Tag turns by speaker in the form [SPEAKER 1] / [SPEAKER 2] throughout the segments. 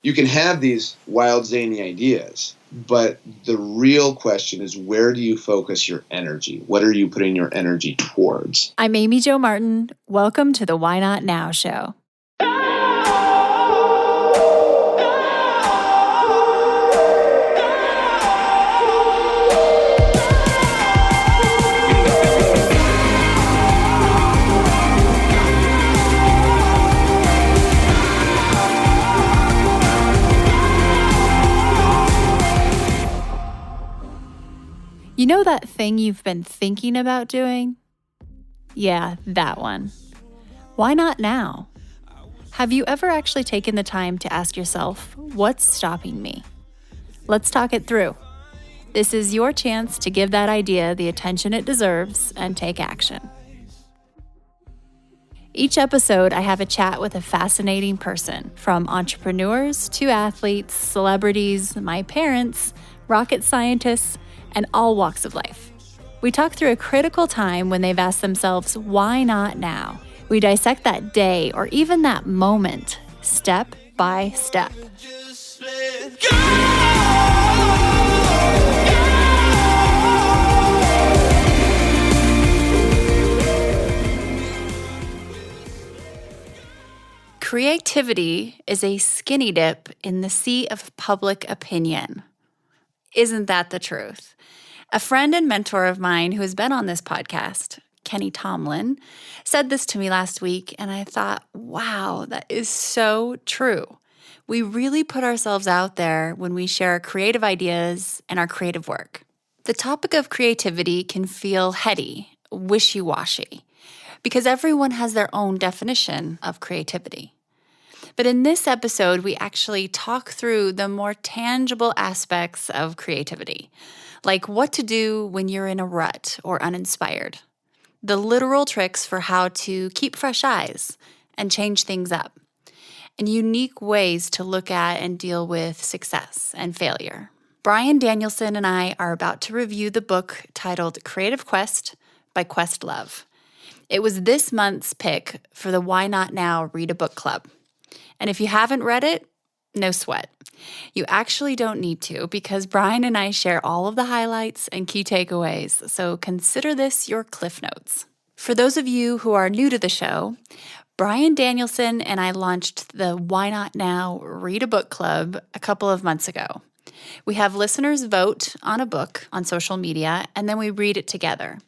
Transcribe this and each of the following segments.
[SPEAKER 1] You can have these wild, zany ideas, but the real question is, where do you focus your energy? What are you putting your energy towards?
[SPEAKER 2] I'm Amy Jo Martin. Welcome to the Why Not Now show. You know that thing you've been thinking about doing? Yeah, that one. Why not now? Have you ever actually taken the time to ask yourself, what's stopping me? Let's talk it through. This is your chance to give that idea the attention it deserves and take action. Each episode, I have a chat with a fascinating person, from entrepreneurs to athletes, celebrities, my parents, rocket scientists, and all walks of life. We talk through a critical time when they've asked themselves, why not now? We dissect that day or even that moment, step by step. Creativity is a skinny dip in the sea of public opinion. Isn't that the truth? A friend and mentor of mine who has been on this podcast, Kenny Tomlin, said this to me last week, and I thought, wow, that is so true. We really put ourselves out there when we share our creative ideas and our creative work. The topic of creativity can feel heady, wishy washy, because everyone has their own definition of creativity. But in this episode, we actually talk through the more tangible aspects of creativity, like what to do when you're in a rut or uninspired, the literal tricks for how to keep fresh eyes and change things up, and unique ways to look at and deal with success and failure. Bryan Danielson and I are about to review the book titled Creative Quest by Questlove. It was this month's pick for the Why Not Now Read a Book Club. And if you haven't read it, no sweat. You actually don't need to, because Bryan and I share all of the highlights and key takeaways, so consider this your Cliff Notes. For those of you who are new to the show, Bryan Danielson and I launched the Why Not Now Read a Book Club a couple of months ago. We have listeners vote on a book on social media, and then we read it together.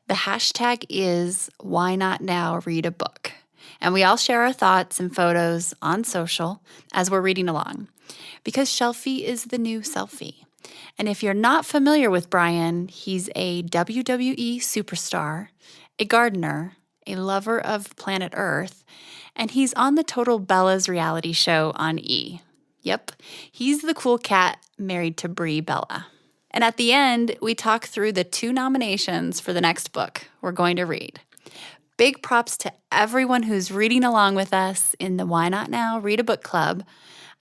[SPEAKER 2] The hashtag is Why Not Now Read a Book. And we all share our thoughts and photos on social as we're reading along, because Shelfie is the new selfie. And if you're not familiar with Bryan, he's a WWE superstar, a gardener, a lover of planet Earth, and he's on the Total Bella's reality show on E! Yep, he's the cool cat married to Brie Bella. And at the end, we talk through the 2 nominations for the next book we're going to read. Big props to everyone who's reading along with us in the Why Not Now Read a Book Club.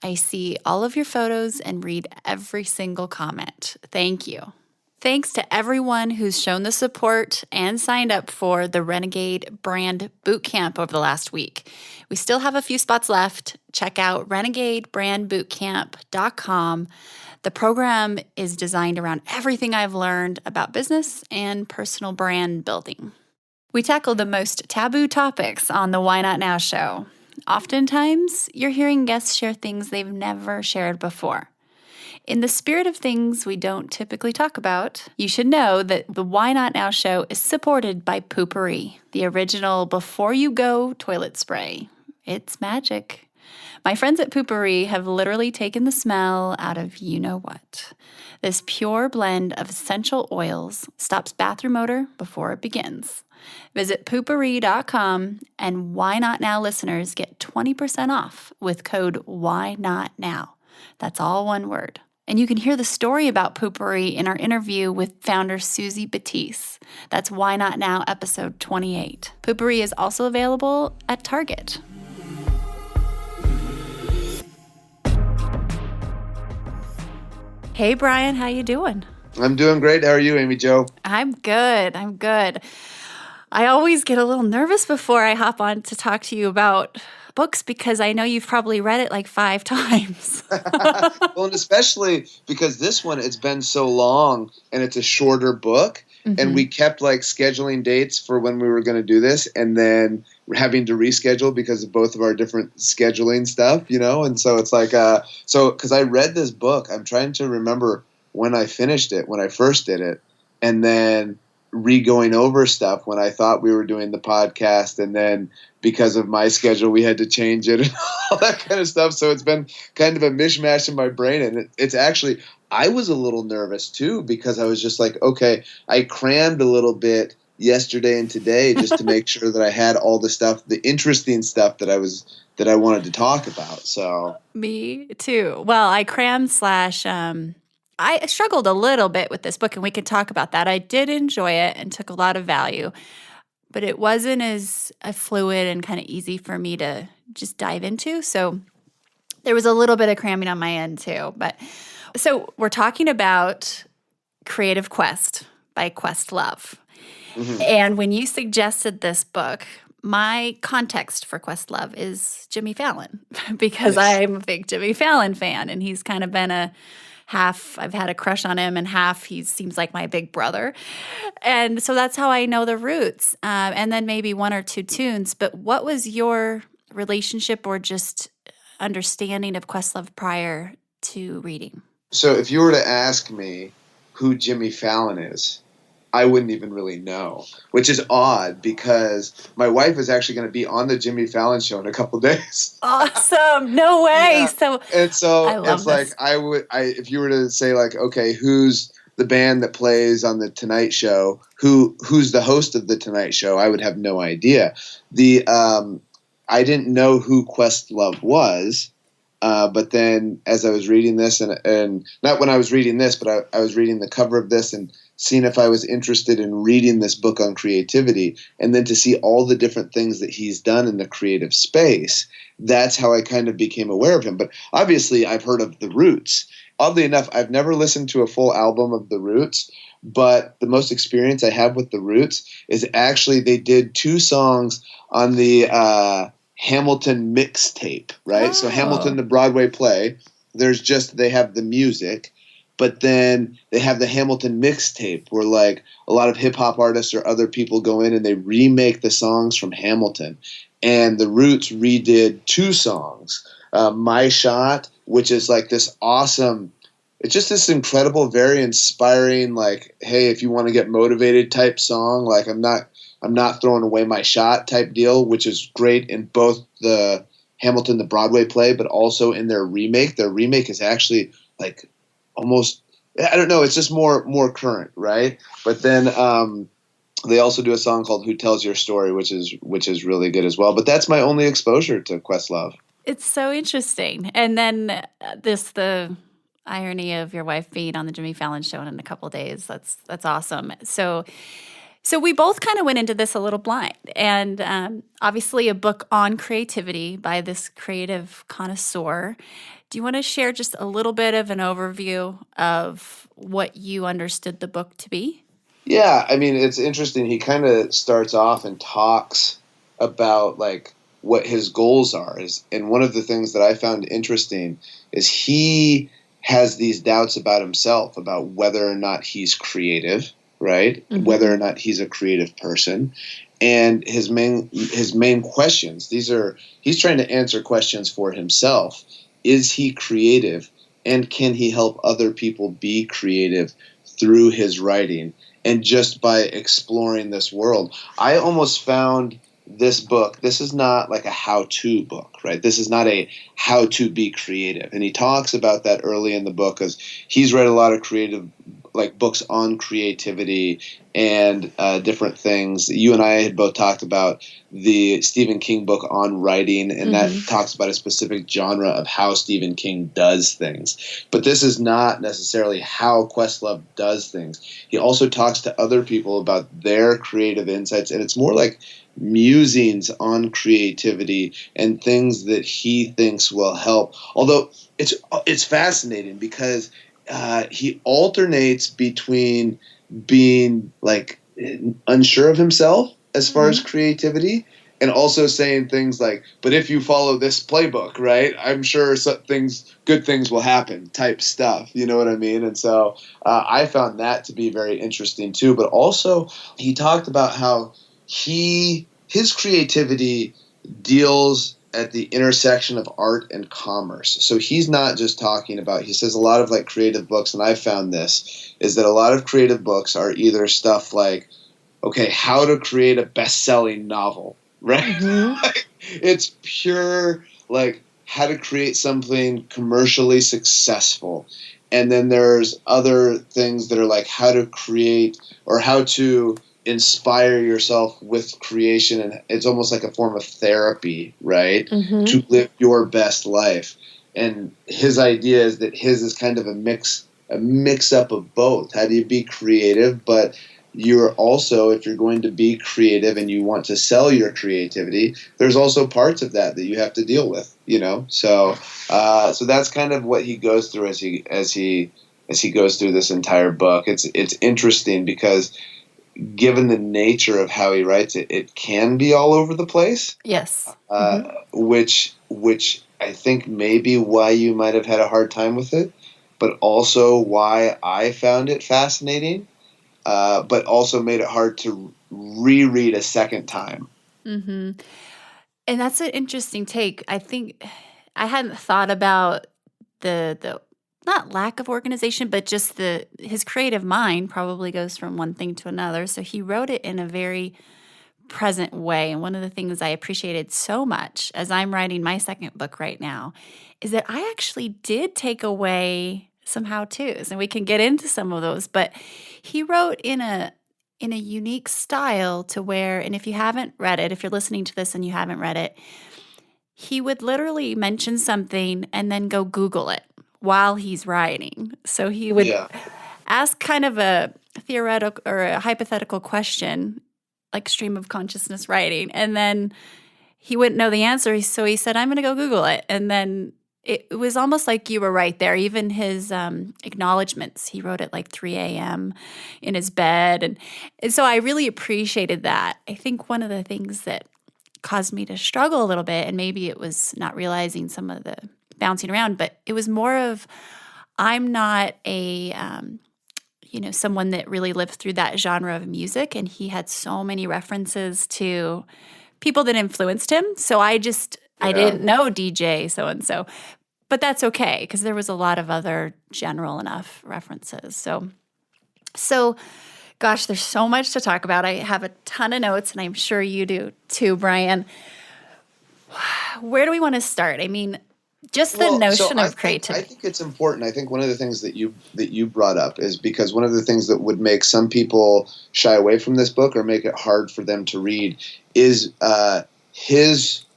[SPEAKER 2] I see all of your photos and read every single comment. Thank you. Thanks to everyone who's shown the support and signed up for the Renegade Brand Bootcamp over the last week. We still have a few spots left. Check out renegadebrandbootcamp.com. The program is designed around everything I've learned about business and personal brand building. We tackle the most taboo topics on the Why Not Now show. Oftentimes, you're hearing guests share things they've never shared before. In the spirit of things we don't typically talk about, you should know that the Why Not Now show is supported by Poo-Pourri, the original before-you-go toilet spray. It's magic. My friends at Poo-Pourri have literally taken the smell out of you-know-what. This pure blend of essential oils stops bathroom odor before it begins. Visit poopourri.com, and Why Not Now listeners get 20% off with code WHYNOTNOW. That's all one word. And you can hear the story about Poo-Pourri in our interview with founder Susie Batiste. That's Why Not Now episode 28. Poo-Pourri is also available at Target. Hey, Bryan, how you doing?
[SPEAKER 1] I'm doing great. How are you, Amy Jo?
[SPEAKER 2] I'm good. I always get a little nervous before I hop on to talk to you about books because I know you've probably read it like 5 times.
[SPEAKER 1] Well, and especially because this one, it's been so long and it's a shorter book. And we kept like scheduling dates for when we were going to do this, and then having to reschedule because of both of our different scheduling stuff, And so it's like, because I read this book, I'm trying to remember when I finished it, when I first did it, and then re-going over stuff when I thought we were doing the podcast, and then because of my schedule, we had to change it and all that kind of stuff. So it's been kind of a mishmash in my brain, and it's actually, I was a little nervous too because I was just like, okay, I crammed a little bit yesterday and today just to make sure that I had all the stuff, the interesting stuff that I wanted to talk about. So
[SPEAKER 2] Me too. Well, I crammed slash I struggled a little bit with this book, and we could talk about that. I did enjoy it and took a lot of value, but it wasn't as fluid and kind of easy for me to just dive into. So there was a little bit of cramming on my end too. But so we're talking about Creative Quest by Questlove.
[SPEAKER 1] mm-hmm.
[SPEAKER 2] And when you suggested this book, my context for Questlove is Jimmy Fallon because
[SPEAKER 1] Yes.
[SPEAKER 2] I'm a big Jimmy Fallon fan, and he's kind of been I've had a crush on him, and half he seems like my big brother. And so that's how I know the roots, and then maybe 1 or 2 tunes. But what was your relationship or just understanding of Questlove prior to reading?
[SPEAKER 1] So if you were to ask me who Jimmy Fallon is, I wouldn't even really know, which is odd because my wife is actually going to be on the Jimmy Fallon show in a couple of days.
[SPEAKER 2] Awesome. No way.
[SPEAKER 1] Yeah.
[SPEAKER 2] So
[SPEAKER 1] So
[SPEAKER 2] I love
[SPEAKER 1] it's
[SPEAKER 2] this.
[SPEAKER 1] like if you were to say like, okay, who's the band that plays on the Tonight Show? Who's the host of the Tonight Show? I would have no idea. I didn't know who Questlove was. But then as I was reading this, and not when I was reading this, but I was reading the cover of this and seeing if I was interested in reading this book on creativity, and then to see all the different things that he's done in the creative space, that's how I kind of became aware of him. But obviously I've heard of The Roots. Oddly enough, I've never listened to a full album of The Roots, but the most experience I have with The Roots is actually they did 2 songs on the Hamilton mixtape, right?
[SPEAKER 2] Oh.
[SPEAKER 1] So Hamilton, the Broadway play, they have the music, but then they have the Hamilton mixtape where like a lot of hip hop artists or other people go in and they remake the songs from Hamilton. And The Roots redid 2 songs. My Shot, which is like this awesome, it's just this incredible, very inspiring, like, hey, if you want to get motivated type song, like I'm not throwing away my shot type deal, which is great in both the Hamilton, the Broadway play, but also in their remake. Their remake is actually like almost, I don't know, it's just more current, right? But then they also do a song called Who Tells Your Story, which is really good as well. But that's my only exposure to Questlove.
[SPEAKER 2] It's so interesting. And then the irony of your wife being on the Jimmy Fallon show in a couple of days. That's awesome. So we both kind of went into this a little blind, and obviously a book on creativity by this creative connoisseur. Do you want to share just a little bit of an overview of what you understood the book to be?
[SPEAKER 1] Yeah, I mean, it's interesting. He kind of starts off and talks about like what his goals are. And one of the things that I found interesting is he has these doubts about himself, about whether or not he's creative, right?
[SPEAKER 2] Mm-hmm.
[SPEAKER 1] Whether or not he's a creative person. And his main questions, he's trying to answer questions for himself. Is he creative? And can he help other people be creative through his writing and just by exploring this world? I almost found this book, this is not like a how-to book, right? This is not a how to be creative. And he talks about that early in the book because he's read a lot of creative, like books on creativity and different things. You and I had both talked about the Stephen King book on writing, and that talks about a specific genre of how Stephen King does things. But this is not necessarily how Questlove does things. He also talks to other people about their creative insights, and it's more like musings on creativity and things that he thinks will help. Although it's fascinating because he alternates between being like unsure of himself as far as creativity and also saying things like, but if you follow this playbook, right, I'm sure good things will happen type stuff. You know what I mean? And so I found that to be very interesting too. But also he talked about how his creativity deals at the intersection of art and commerce. So he's not just talking about, he says a lot of like creative books, and I found this, is that a lot of creative books are either stuff like, okay, how to create a best-selling novel, right?
[SPEAKER 2] Mm-hmm.
[SPEAKER 1] It's pure, like, how to create something commercially successful. And then there's other things that are like how to create or how to inspire yourself with creation. And it's almost like a form of therapy, right?
[SPEAKER 2] Mm-hmm.
[SPEAKER 1] To live your best life. And his idea is that his is kind of a mix up of both. How do you be creative, but you're also, if you're going to be creative and you want to sell your creativity, there's also parts of that you have to deal with, you know? So that's kind of what he goes through as he goes through this entire book. It's interesting because given the nature of how he writes it, it can be all over the place.
[SPEAKER 2] Yes.
[SPEAKER 1] Which I think may be why you might have had a hard time with it, but also why I found it fascinating. But also made it hard to reread a second time.
[SPEAKER 2] Mm-hmm. And that's an interesting take. I think I hadn't thought about the not lack of organization, but just his creative mind probably goes from one thing to another. So he wrote it in a very present way. And one of the things I appreciated so much as I'm writing my second book right now is that I actually did take away some how-tos, and we can get into some of those, but he wrote in a unique style to where, and if you haven't read it, if you're listening to this and you haven't read it, he would literally mention something and then go Google it while he's writing. So he would ask kind of a theoretical or a hypothetical question, like stream of consciousness writing, and then he wouldn't know the answer. So he said, I'm going to go Google it. And then it was almost like you were right there. Even his acknowledgments, he wrote at like 3 a.m. in his bed. And so I really appreciated that. I think one of the things that caused me to struggle a little bit, and maybe it was not realizing some of the bouncing around, but it was more of, I'm not a, someone that really lived through that genre of music. And he had so many references to people that influenced him. So I didn't know DJ so-and-so. But that's okay, because there was a lot of other general enough references. So, gosh, there's so much to talk about. I have a ton of notes, and I'm sure you do too, Bryan. Where do we want to start? I mean, just the notion of creativity.
[SPEAKER 1] I think it's important. I think one of the things that you brought up is because one of the things that would make some people shy away from this book or make it hard for them to read is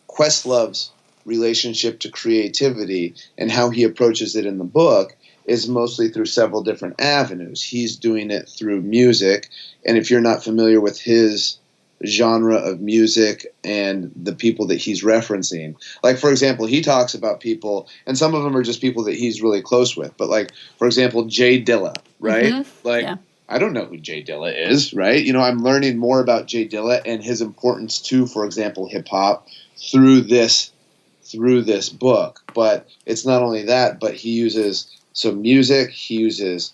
[SPEAKER 1] Questlove's relationship to creativity and how he approaches it in the book is mostly through several different avenues. He's doing it through music, and if you're not familiar with his genre of music and the people that he's referencing, like for example, he talks about people, and some of them are just people that he's really close with, but like for example, Jay Dilla, right?
[SPEAKER 2] Mm-hmm.
[SPEAKER 1] Like I don't know who Jay Dilla is, right? You know, I'm learning more about Jay Dilla and his importance to, for example, hip hop through this book. But it's not only that, but he uses music, he uses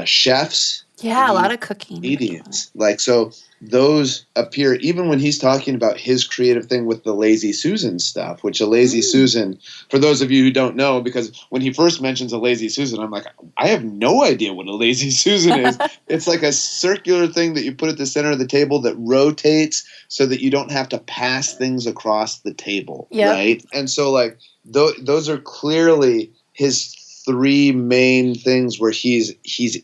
[SPEAKER 1] chefs,
[SPEAKER 2] a lot of cooking,
[SPEAKER 1] comedians, like so. Those appear even when he's talking about his creative thing with the Lazy Susan stuff, which a Lazy Susan, for those of you who don't know, because when he first mentions a Lazy Susan, I'm like, I have no idea what a Lazy Susan is. It's like a circular thing that you put at the center of the table that rotates so that you don't have to pass things across the table, right? And so like those are clearly his three main things where he's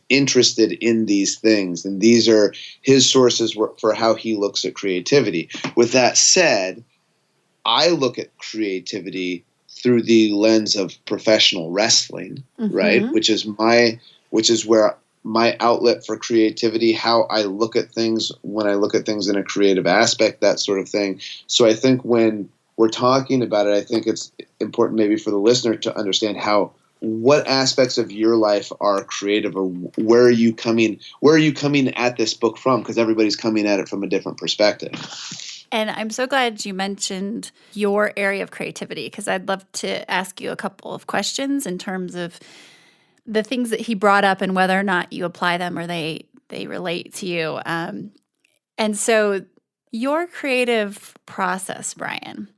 [SPEAKER 1] interested in these things, and these are his sources for how he looks at creativity. With that said, I look at creativity through the lens of professional wrestling, right? Which is where my outlet for creativity, how I look at things when I look at things in a creative aspect, that sort of thing. So I think when we're talking about it, I think it's important maybe for the listener to understand what aspects of your life are creative, or where are you coming at this book from? Because everybody's coming at it from a different perspective.
[SPEAKER 2] And I'm so glad you mentioned your area of creativity, because I'd love to ask you a couple of questions in terms of the things that he brought up and whether or not you apply them or they relate to you. And so your creative process, Bryan,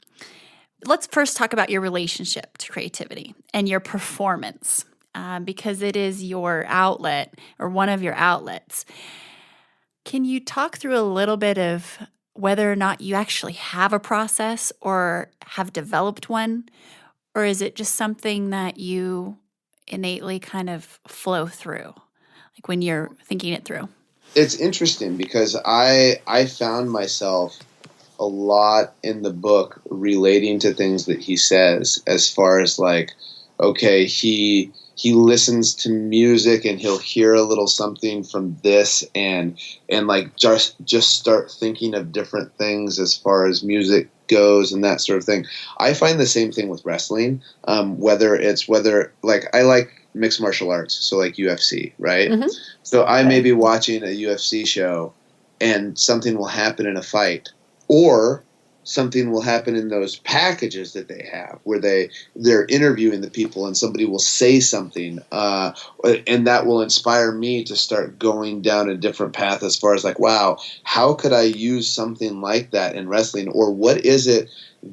[SPEAKER 2] let's first talk about your relationship to creativity and your performance, because it is your outlet or one of your outlets. Can you talk through a little bit of whether or not you actually have a process or have developed one? Or is it just something that you innately kind of flow through, like when you're thinking it through?
[SPEAKER 1] It's interesting because I found myself a lot in the book relating to things that he says, as far as like, okay, he listens to music and he'll hear a little something from this and like just start thinking of different things as far as music goes and that sort of thing. I find the same thing with wrestling, whether like I like mixed martial arts, so like UFC, right?
[SPEAKER 2] Mm-hmm.
[SPEAKER 1] So I may be watching a UFC show and something will happen in a fight, or something will happen in those packages that they have where they're interviewing the people and somebody will say something, and that will inspire me to start going down a different path as far as like, wow, how could I use something like that in wrestling? Or what is it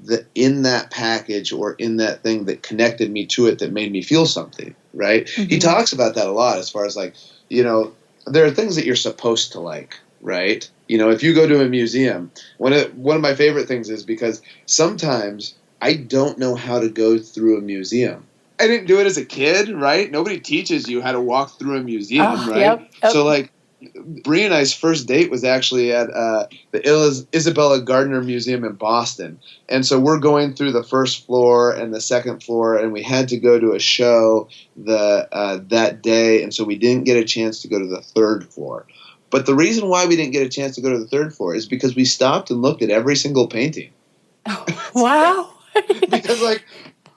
[SPEAKER 1] that in that package or in that thing that connected me to it that made me feel something, right? Mm-hmm. He talks about that a lot as far as like, there are things that you're supposed to like, right? If you go to a museum, one of my favorite things is because sometimes I don't know how to go through a museum. I didn't do it as a kid, right? Nobody teaches you how to walk through a museum, right? Yep. So like, Bree and I's first date was actually at the Isabella Gardner Museum in Boston. And so we're going through the first floor and the second floor, and we had to go to a show that day, and so we didn't get a chance to go to the third floor. But the reason why we didn't get a chance to go to the third floor is because we stopped and looked at every single painting.
[SPEAKER 2] Oh, wow.
[SPEAKER 1] Because like,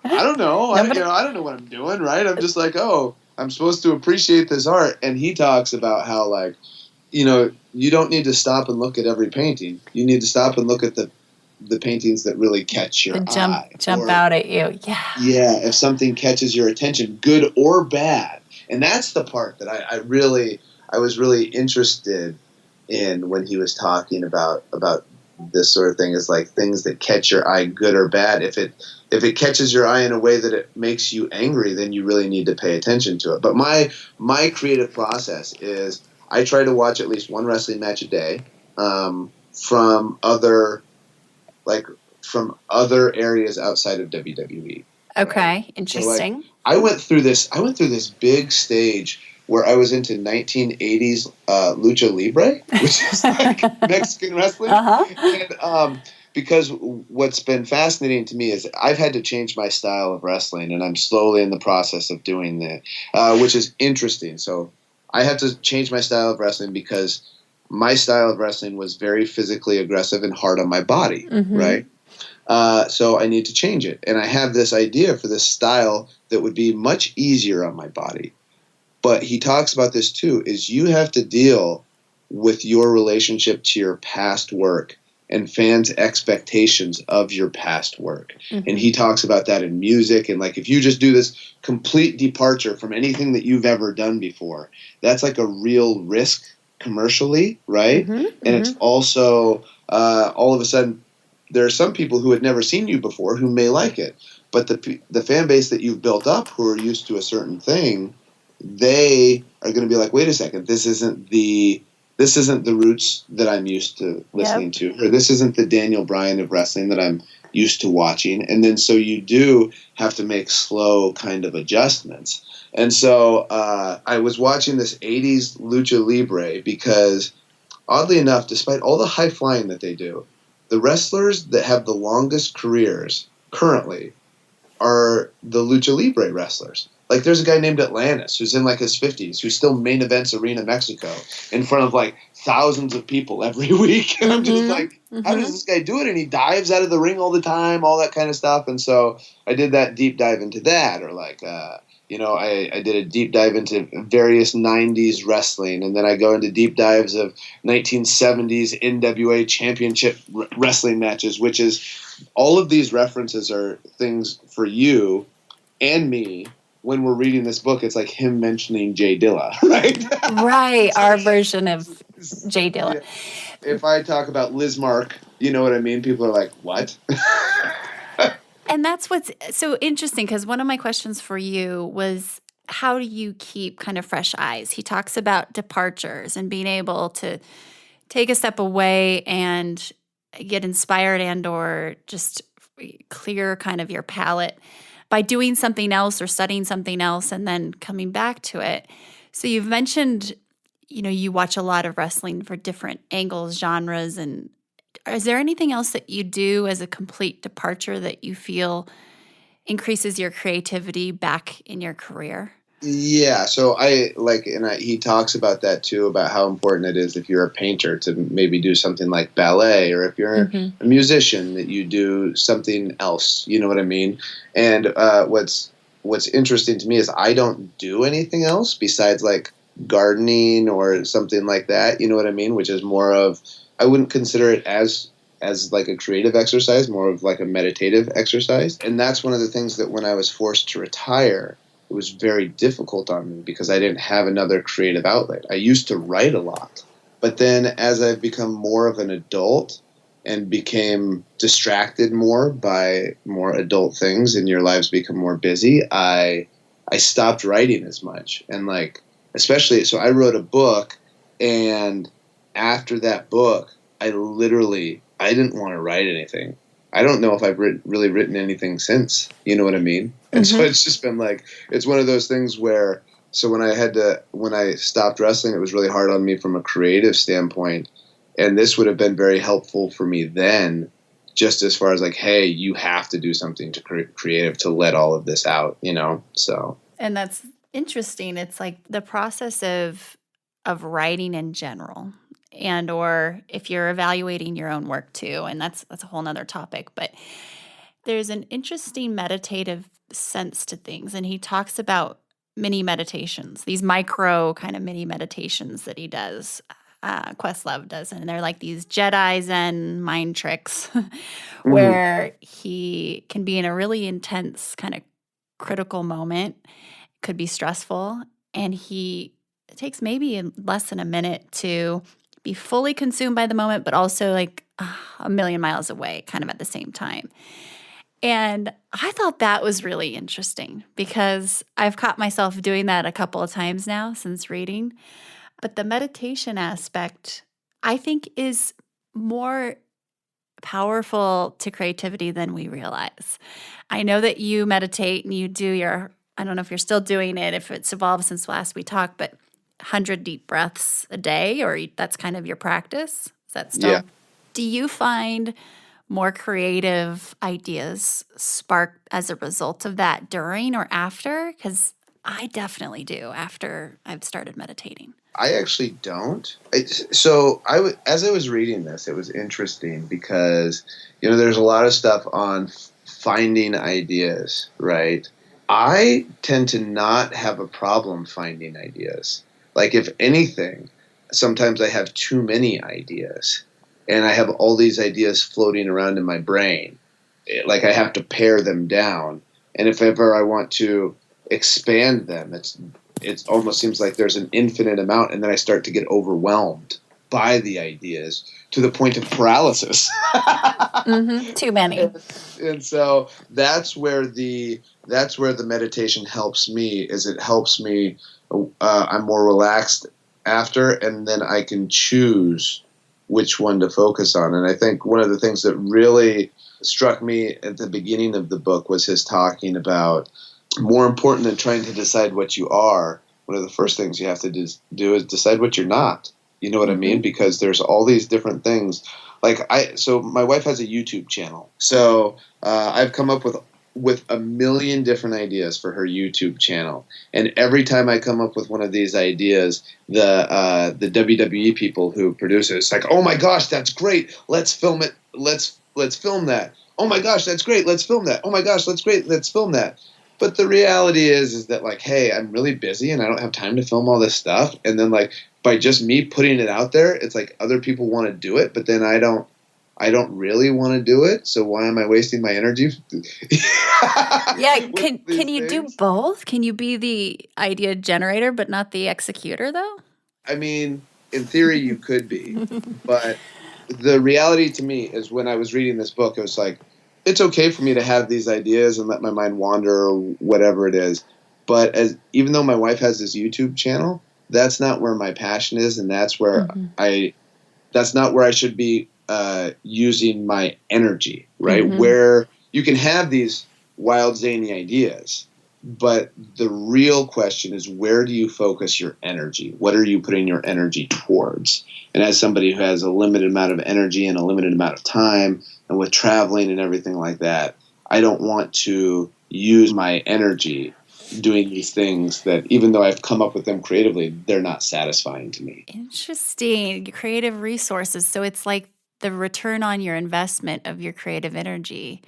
[SPEAKER 1] I don't know. I don't know what I'm doing, right? I'm just like, oh, I'm supposed to appreciate this art. And he talks about how, like, you don't need to stop and look at every painting. You need to stop and look at the paintings that really catch your eye.
[SPEAKER 2] Jump out at you. Yeah.
[SPEAKER 1] Yeah, if something catches your attention, good or bad. And that's the part that I was really interested in when he was talking about this sort of thing, is like things that catch your eye, good or bad. If it catches your eye in a way that it makes you angry, then you really need to pay attention to it. But my creative process is I try to watch at least one wrestling match a day, from other areas outside of WWE.
[SPEAKER 2] Okay,
[SPEAKER 1] right?
[SPEAKER 2] interesting.
[SPEAKER 1] So like, I went through this big stage where I was into 1980s lucha libre, which is like Mexican wrestling. And because what's been fascinating to me is I've had to change my style of wrestling, and I'm slowly in the process of doing that, which is interesting. So I have to change my style of wrestling because my style of wrestling was very physically aggressive and hard on my body, right? So I need to change it. And I have this idea for this style that would be much easier on my body. But he talks about this too, is you have to deal with your relationship to your past work and fans' expectations of your past work. Mm-hmm. And he talks about that in music. And like, if you just do this complete departure from anything that you've ever done before, that's like a real risk commercially, right? Mm-hmm. And it's also, all of a sudden, there are some people who had never seen you before who may like it. But the fan base that you've built up who are used to a certain thing, they are going to be like, wait a second, this isn't the roots that I'm used to listening to, or this isn't the Daniel Bryan of wrestling that I'm used to watching. And then so you do have to make slow kind of adjustments. And so I was watching this 80s lucha libre because, oddly enough, despite all the high flying that they do, the wrestlers that have the longest careers currently are the lucha libre wrestlers. Like, there's a guy named Atlantis who's in like his 50s who still main events Arena Mexico in front of like thousands of people every week. And I'm just like, how does this guy do it? And he dives out of the ring all the time, all that kind of stuff. And so I did that deep dive into that, or like, I did a deep dive into various 90s wrestling, and then I go into deep dives of 1970s NWA championship wrestling matches, which is all of these references are things for you and me. When we're reading this book, it's like him mentioning Jay Dilla, right?
[SPEAKER 2] Right, our version of Jay Dilla.
[SPEAKER 1] Yeah. If I talk about Liz Mark, you know what I mean? People are like, what?
[SPEAKER 2] And that's what's so interesting, because one of my questions for you was, how do you keep kind of fresh eyes? He talks about departures and being able to take a step away and get inspired and or just clear kind of your palette by doing something else or studying something else and then coming back to it. So you've mentioned, you watch a lot of wrestling for different angles, genres, and is there anything else that you do as a complete departure that you feel increases your creativity back in your career?
[SPEAKER 1] Yeah, so he talks about that too, about how important it is if you're a painter to maybe do something like ballet, or if you're a musician that you do something else. You know what I mean? And what's interesting to me is I don't do anything else besides like gardening or something like that. You know what I mean? Which is more of, I wouldn't consider it as like a creative exercise, more of like a meditative exercise. And that's one of the things that when I was forced to retire, it was very difficult on me because I didn't have another creative outlet. I used to write a lot, but then as I've become more of an adult and became distracted more by more adult things and your lives become more busy, I stopped writing as much. And like, especially, so I wrote a book, and after that book, I didn't want to write anything. I don't know if I've really written anything since, you know what I mean? And so it's just been like, it's one of those things where, so when I stopped wrestling, it was really hard on me from a creative standpoint. And this would have been very helpful for me then, just as far as like, hey, you have to do something to creative to let all of this out, so.
[SPEAKER 2] And that's interesting. It's like the process of writing in general, and or if you're evaluating your own work too, and that's a whole nother topic, but there's an interesting meditative sense to things. And he talks about mini meditations, these micro kind of mini meditations that he does, Questlove does, and they're like these Jedi Zen mind tricks where he can be in a really intense kind of critical moment, could be stressful, and it takes maybe less than a minute to be fully consumed by the moment, but also like a million miles away kind of at the same time. And I thought that was really interesting because I've caught myself doing that a couple of times now since reading. But the meditation aspect, I think, is more powerful to creativity than we realize. I know that you meditate and you do I don't know if you're still doing it, if it's evolved since last we talked, but 100 deep breaths a day, or that's kind of your practice? Is that still?
[SPEAKER 1] Yeah.
[SPEAKER 2] Do you find more creative ideas spark as a result of that during or after? Because I definitely do after I've started meditating.
[SPEAKER 1] I actually don't. As I was reading this, it was interesting because, there's a lot of stuff on finding ideas, right? I tend to not have a problem finding ideas. Like, if anything, sometimes I have too many ideas and I have all these ideas floating around in my brain. Like, I have to pare them down. And if ever I want to expand them, it almost seems like there's an infinite amount, and then I start to get overwhelmed by the ideas to the point of paralysis.
[SPEAKER 2] Too many.
[SPEAKER 1] And so that's where the meditation helps me. It helps me. I'm more relaxed after, and then I can choose which one to focus on. And I think one of the things that really struck me at the beginning of the book was his talking about, more important than trying to decide what you are, one of the first things you have to do is decide what you're not. You know what I mean? Because there's all these different things. So my wife has a YouTube channel. So I've come up with with a million different ideas for her YouTube channel. And every time I come up with one of these ideas, the WWE people who produce it, it's like, oh my gosh, that's great. Let's film it. Let's film that. Oh my gosh, that's great. Let's film that. Oh my gosh, that's great. Let's film that. But the reality is that like, hey, I'm really busy and I don't have time to film all this stuff. And then like by just me putting it out there, it's like other people want to do it, but then I don't really want to do it. So why am I wasting my energy?
[SPEAKER 2] Yeah, can you do both? Can you be the idea generator but not the executor though?
[SPEAKER 1] I mean, in theory you could be. But the reality to me is when I was reading this book, it was like, it's okay for me to have these ideas and let my mind wander or whatever it is. But even though my wife has this YouTube channel, that's not where my passion is, and that's where that's not where I should be using my energy, right? Where you can have these wild, zany ideas, but the real question is, where do you focus your energy? What are you putting your energy towards? And as somebody who has a limited amount of energy and a limited amount of time, and with traveling and everything like that, I don't want to use my energy doing these things that, even though I've come up with them creatively, they're not satisfying to me.
[SPEAKER 2] Interesting. Creative resources. So it's like the return on your investment of your creative energy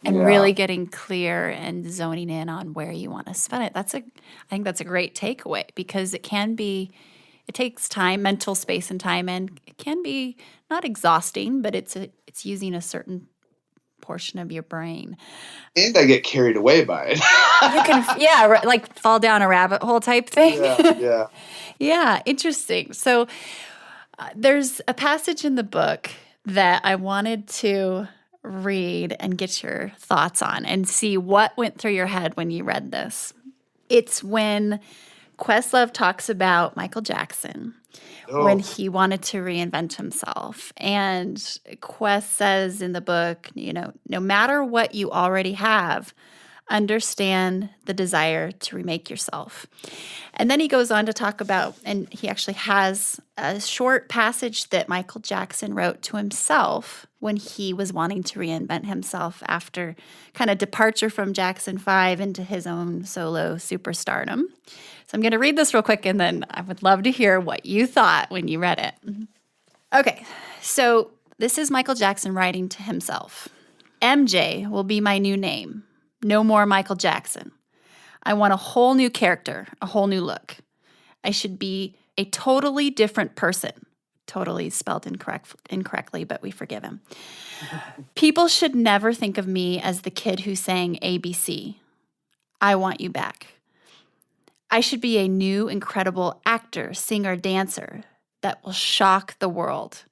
[SPEAKER 2] and really getting clear and zoning in on where you want to spend it. I think that's a great takeaway, because it takes time, mental space and time, and it can be not exhausting, but it's using a certain portion of your brain.
[SPEAKER 1] And I get carried away by it.
[SPEAKER 2] You can, like fall down a rabbit hole type thing.
[SPEAKER 1] Yeah.
[SPEAKER 2] Yeah, interesting. So there's a passage in the book that I wanted to read and get your thoughts on and see what went through your head when you read this. It's when Questlove talks about Michael Jackson when he wanted to reinvent himself. And Quest says in the book, no matter what you already have, understand the desire to remake yourself. And then he goes on to talk about, and he actually has a short passage that Michael Jackson wrote to himself when he was wanting to reinvent himself after kind of departure from Jackson 5 into his own solo superstardom. So I'm going to read this real quick, and then I would love to hear what you thought when you read it. Okay, so this is Michael Jackson writing to himself. MJ will be my new name. No more Michael Jackson. I want a whole new character, a whole new look. I should be a totally different person. Totally spelled incorrectly, but we forgive him. People should never think of me as the kid who sang ABC. I want you back. I should be a new, incredible actor, singer, dancer that will shock the world.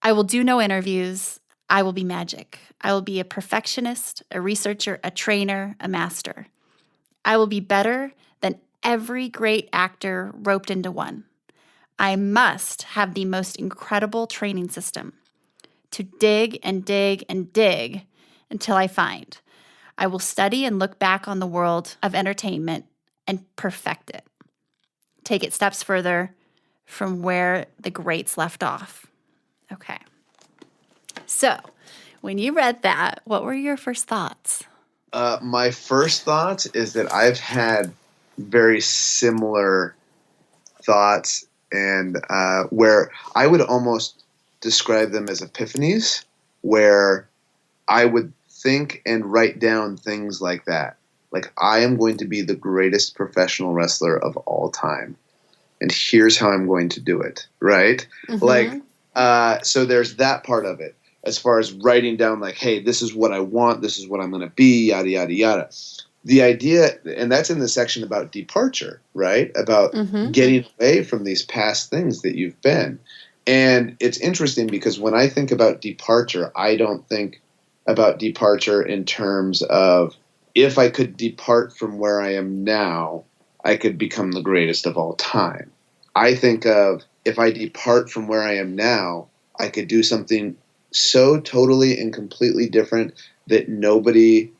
[SPEAKER 2] I will do no interviews. I will be magic. I will be a perfectionist, a researcher, a trainer, a master. I will be better than every great actor roped into one. I must have the most incredible training system to dig and dig and dig until I find. I will study and look back on the world of entertainment and perfect it. Take it steps further from where the greats left off. Okay. So, when you read that, what were your first thoughts?
[SPEAKER 1] My first thought is that I've had very similar thoughts, and where I would almost describe them as epiphanies, where I would think and write down things like that. Like, I am going to be the greatest professional wrestler of all time, and here's how I'm going to do it, right? So there's that part of it. As far as writing down, like, hey, this is what I want, this is what I'm going to be, yada, yada, yada. The idea, and that's in the section about departure, right? About getting away from these past things that you've been. And it's interesting because when I think about departure, I don't think about departure in terms of, if I could depart from where I am now, I could become the greatest of all time. I think of, if I depart from where I am now, I could do something so totally and completely different that nobody,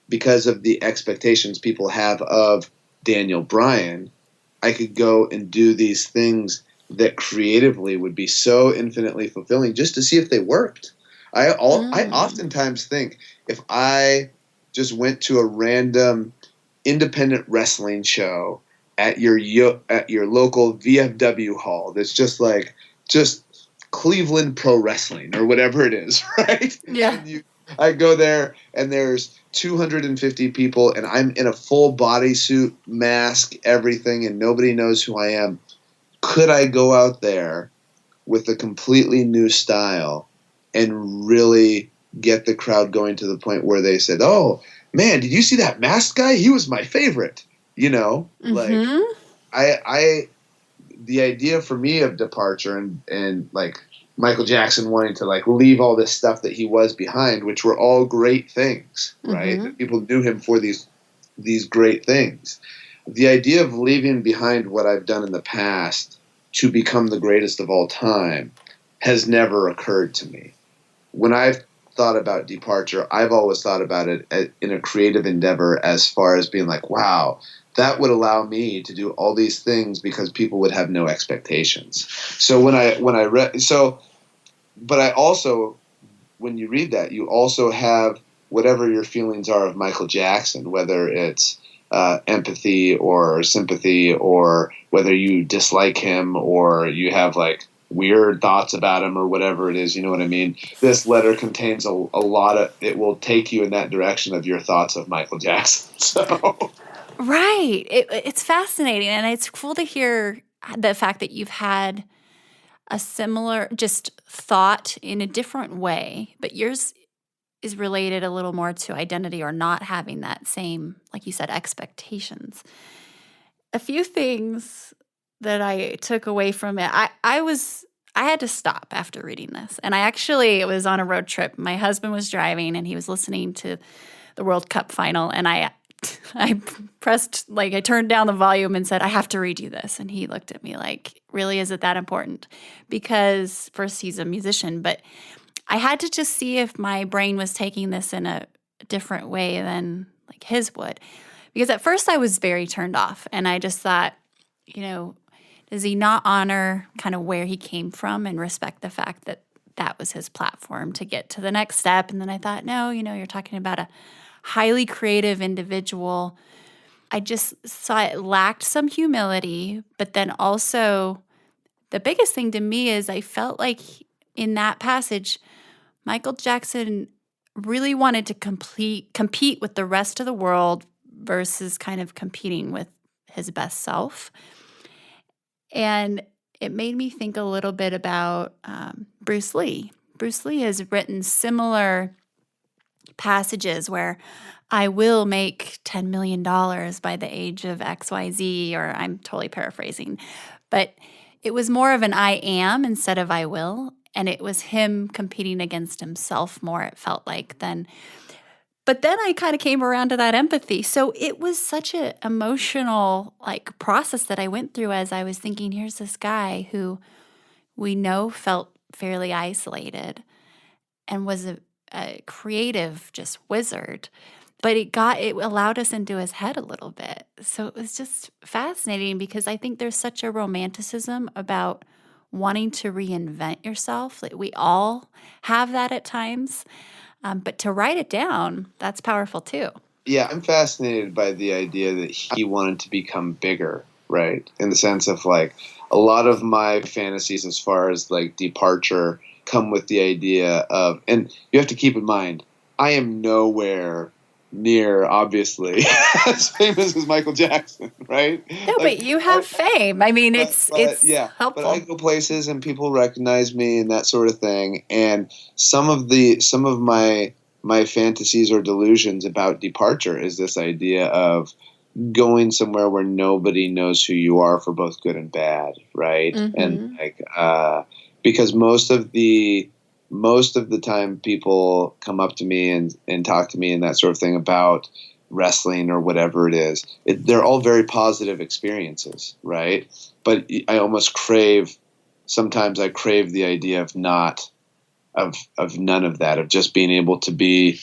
[SPEAKER 1] because of the expectations people have of Daniel Bryan, I could go and do these things that creatively would be so infinitely fulfilling just to see if they worked. I oftentimes think, if I just went to a random independent wrestling show at your local VFW hall that's just Cleveland Pro Wrestling or whatever it is, right?
[SPEAKER 2] Yeah.
[SPEAKER 1] I go there and there's 250 people and I'm in a full bodysuit, mask, everything, and nobody knows who I am. Could I go out there with a completely new style and really get the crowd going to the point where they said, "Oh man, did you see that masked guy? He was my favorite."
[SPEAKER 2] Mm-hmm.
[SPEAKER 1] I the idea for me of departure and like Michael Jackson wanting to like leave all this stuff that he was behind, which were all great things, right? That people knew him for these great things. The idea of leaving behind what I've done in the past to become the greatest of all time has never occurred to me. When I've thought about departure, I've always thought about it in a creative endeavor as far as being like, wow, that would allow me to do all these things because people would have no expectations. So but I also, when you read that, you also have whatever your feelings are of Michael Jackson, whether it's empathy or sympathy, or whether you dislike him or you have like weird thoughts about him or whatever it is, you know what I mean? This letter contains a lot of, it will take you in that direction of your thoughts of Michael Jackson. So.
[SPEAKER 2] Right. It's fascinating. And it's cool to hear the fact that you've had a similar just thought in a different way, but yours is related a little more to identity or not having that same, like you said, expectations. A few things that I took away from it. I had to stop after reading this. And it was on a road trip. My husband was driving and he was listening to the World Cup final. And I pressed, like, I turned down the volume and said, I have to read you this. And he looked at me like, really, is it that important? Because first, he's a musician, but I had to just see if my brain was taking this in a different way than like his would. Because at first I was very turned off and I just thought, does he not honor kind of where he came from and respect the fact that that was his platform to get to the next step? And then I thought, no, you're talking about a highly creative individual. I just saw it lacked some humility, but then also the biggest thing to me is I felt like in that passage, Michael Jackson really wanted to compete with the rest of the world versus kind of competing with his best self. And it made me think a little bit about Bruce Lee. Bruce Lee has written similar passages where I will make $10 million by the age of XYZ, or I'm totally paraphrasing. But it was more of an I am instead of I will. And it was him competing against himself more, it felt like, than. But then I kind of came around to that empathy. So it was such an emotional process that I went through as I was thinking, here's this guy who we know felt fairly isolated and was a creative just wizard. But it allowed us into his head a little bit. So it was just fascinating because I think there's such a romanticism about wanting to reinvent yourself. Like we all have that at times. But to write it down, that's powerful too.
[SPEAKER 1] Yeah, I'm fascinated by the idea that he wanted to become bigger, right? In the sense of like a lot of my fantasies as far as like departure come with the idea of, and you have to keep in mind, I am nowhere near, obviously, as famous as Michael Jackson, right?
[SPEAKER 2] No, but you have fame. I mean, it's helpful.
[SPEAKER 1] But I go places and people recognize me and that sort of thing. And some of my fantasies or delusions about departure is this idea of going somewhere where nobody knows who you are for both good and bad, right?
[SPEAKER 2] Mm-hmm.
[SPEAKER 1] And because most of the time people come up to me and talk to me and that sort of thing about wrestling or whatever it is, they're all very positive experiences, right? But sometimes I crave the idea of none of that, of just being able to be,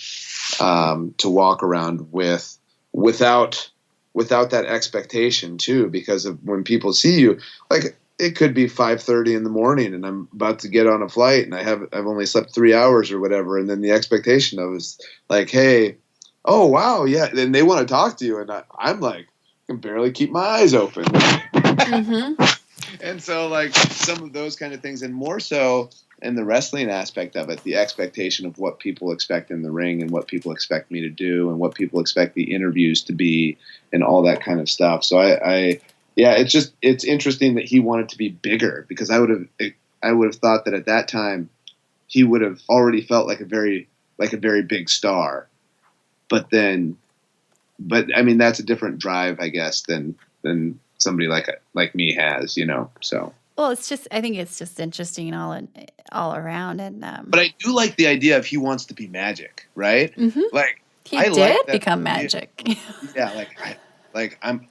[SPEAKER 1] to walk around without that expectation too, because of when people see you, like, it could be 5:30 in the morning and I'm about to get on a flight and I've only slept 3 hours or whatever. And then the expectation of is like, hey, oh, wow, yeah. And they want to talk to you. And I'm like, I can barely keep my eyes open.
[SPEAKER 2] Mm-hmm.
[SPEAKER 1] And so, like, some of those kind of things, and more so in the wrestling aspect of it, the expectation of what people expect in the ring and what people expect me to do and what people expect the interviews to be and all that kind of stuff. So yeah, it's interesting that he wanted to be bigger, because I would have thought that at that time he would have already felt like a very big star. But I mean, that's a different drive, I guess, than somebody like me has, so.
[SPEAKER 2] Well, I think it's just interesting all around. And
[SPEAKER 1] But I do like the idea of he wants to be magic, right?
[SPEAKER 2] mm-hmm.
[SPEAKER 1] Like,
[SPEAKER 2] He
[SPEAKER 1] I
[SPEAKER 2] did
[SPEAKER 1] like that
[SPEAKER 2] become
[SPEAKER 1] idea.
[SPEAKER 2] magic.
[SPEAKER 1] Yeah,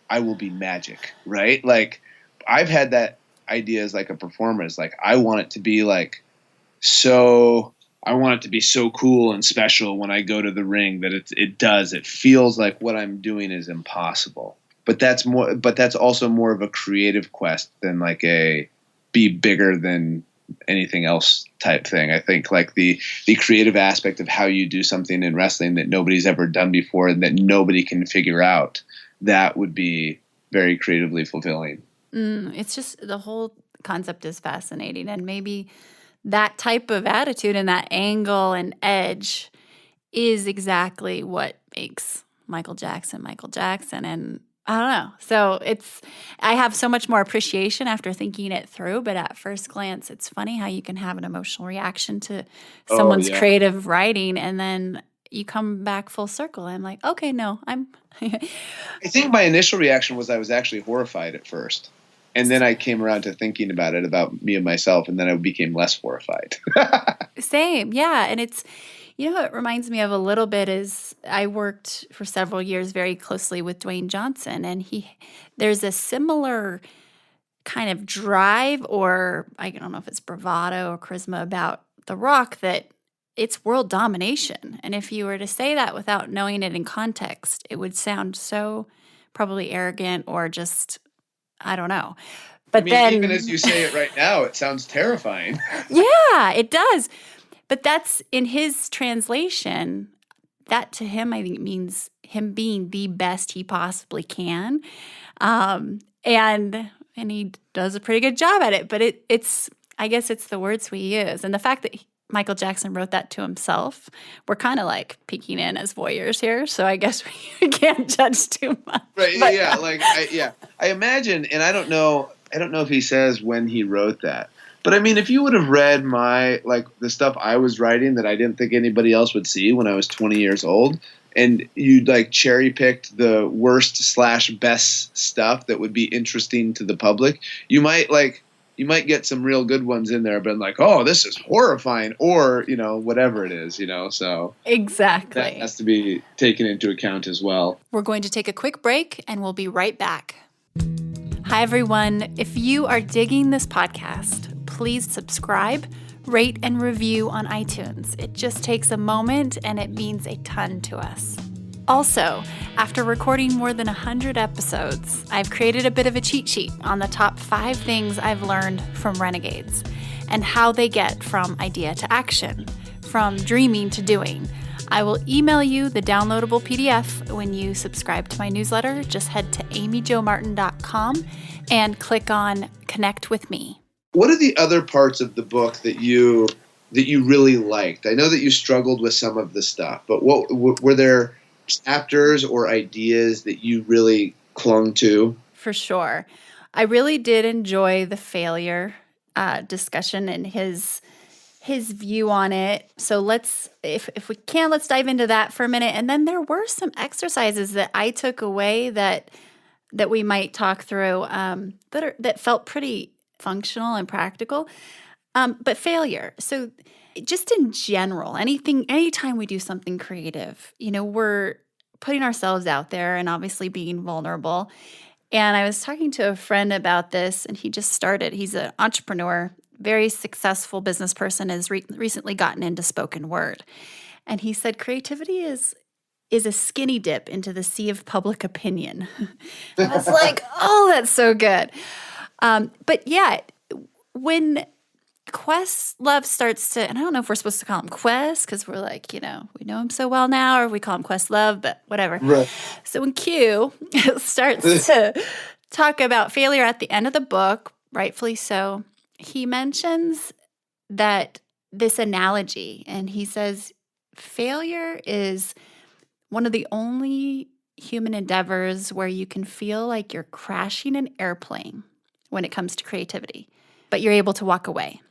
[SPEAKER 1] I will be magic, right? Like, I've had that idea as like a performer. It's like, I want it to be like, I want it to be so cool and special when I go to the ring that it feels like what I'm doing is impossible. But that's also more of a creative quest than like a be bigger than anything else type thing. I think like the creative aspect of how you do something in wrestling that nobody's ever done before and that nobody can figure out, that would be very creatively fulfilling.
[SPEAKER 2] It's just the whole concept is fascinating, and maybe that type of attitude and that angle and edge is exactly what makes Michael Jackson. And I don't know. So I have so much more appreciation after thinking it through, but at first glance, it's funny how you can have an emotional reaction to someone's creative writing, and then you come back full circle. I'm like, okay, no, I
[SPEAKER 1] think my initial reaction was I was actually horrified at first. And then I came around to thinking about it, about me and myself, and then I became less horrified.
[SPEAKER 2] Same, yeah. And it's, what reminds me of a little bit is I worked for several years very closely with Dwayne Johnson, and there's a similar kind of drive, or I don't know if it's bravado or charisma about The Rock, that it's world domination. And if you were to say that without knowing it in context, it would sound so probably arrogant or just, I don't know. But then,
[SPEAKER 1] even as you say it right now, it sounds terrifying.
[SPEAKER 2] Yeah, it does. But that's in his translation, that to him, I think, means him being the best he possibly can. And he does a pretty good job at it. But it's I guess it's the words we use. And the fact that Michael Jackson wrote that to himself, we're kind of like peeking in as voyeurs here. So I guess we can't judge too much.
[SPEAKER 1] Right, but, yeah. I imagine, and I don't know if he says when he wrote that. But I mean, if you would have read the stuff I was writing that I didn't think anybody else would see when I was 20 years old, and you like cherry picked the worst / best stuff that would be interesting to the public, you might get some real good ones in there, but like, oh, this is horrifying, or whatever it is, so
[SPEAKER 2] exactly
[SPEAKER 1] that has to be taken into account as well.
[SPEAKER 2] We're going to take a quick break, and we'll be right back. Hi, everyone. If you are digging this podcast, please subscribe, rate, and review on iTunes. It just takes a moment, and it means a ton to us. Also, after recording more than 100 episodes, I've created a bit of a cheat sheet on the top 5 things I've learned from renegades and how they get from idea to action, from dreaming to doing. I will email you the downloadable PDF when you subscribe to my newsletter. Just head to amyjomartin.com and click on Connect with Me.
[SPEAKER 1] What are the other parts of the book that you really liked? I know that you struggled with some of the stuff, but what were there chapters or ideas that you really clung to?
[SPEAKER 2] For sure. I really did enjoy the failure discussion and his view on it. So let's dive into that for a minute. And then there were some exercises that I took away that we might talk through that felt pretty functional and practical. But failure. So just in general, anytime we do something creative, we're putting ourselves out there and obviously being vulnerable. And I was talking to a friend about this, and he just started. He's an entrepreneur, very successful business person, has recently gotten into spoken word. And he said creativity is a skinny dip into the sea of public opinion. I was like, oh, that's so good. But yeah, when Questlove starts to, and I don't know if we're supposed to call him Quest because we're like, we know him so well now, or we call him Questlove, but whatever.
[SPEAKER 1] Right.
[SPEAKER 2] So when Q starts to talk about failure at the end of the book, rightfully so, he mentions that this analogy, and he says, failure is one of the only human endeavors where you can feel like you're crashing an airplane when it comes to creativity, but you're able to walk away.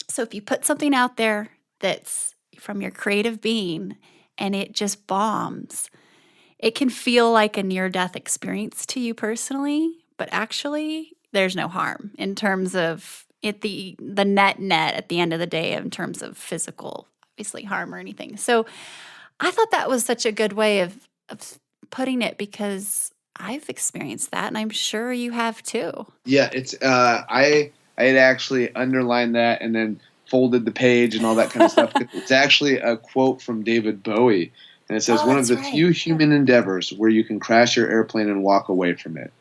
[SPEAKER 2] So if you put something out there that's from your creative being and it just bombs, it can feel like a near-death experience to you personally, but actually there's no harm in terms of the net at the end of the day in terms of physical, obviously, harm or anything. So I thought that was such a good way of putting it because I've experienced that, and I'm sure you have too.
[SPEAKER 1] Yeah, it's I had actually underlined that and then folded the page and all that kind of stuff. It's actually a quote from David Bowie, and it says, "One of the few human endeavors where you can crash your airplane and walk away from it."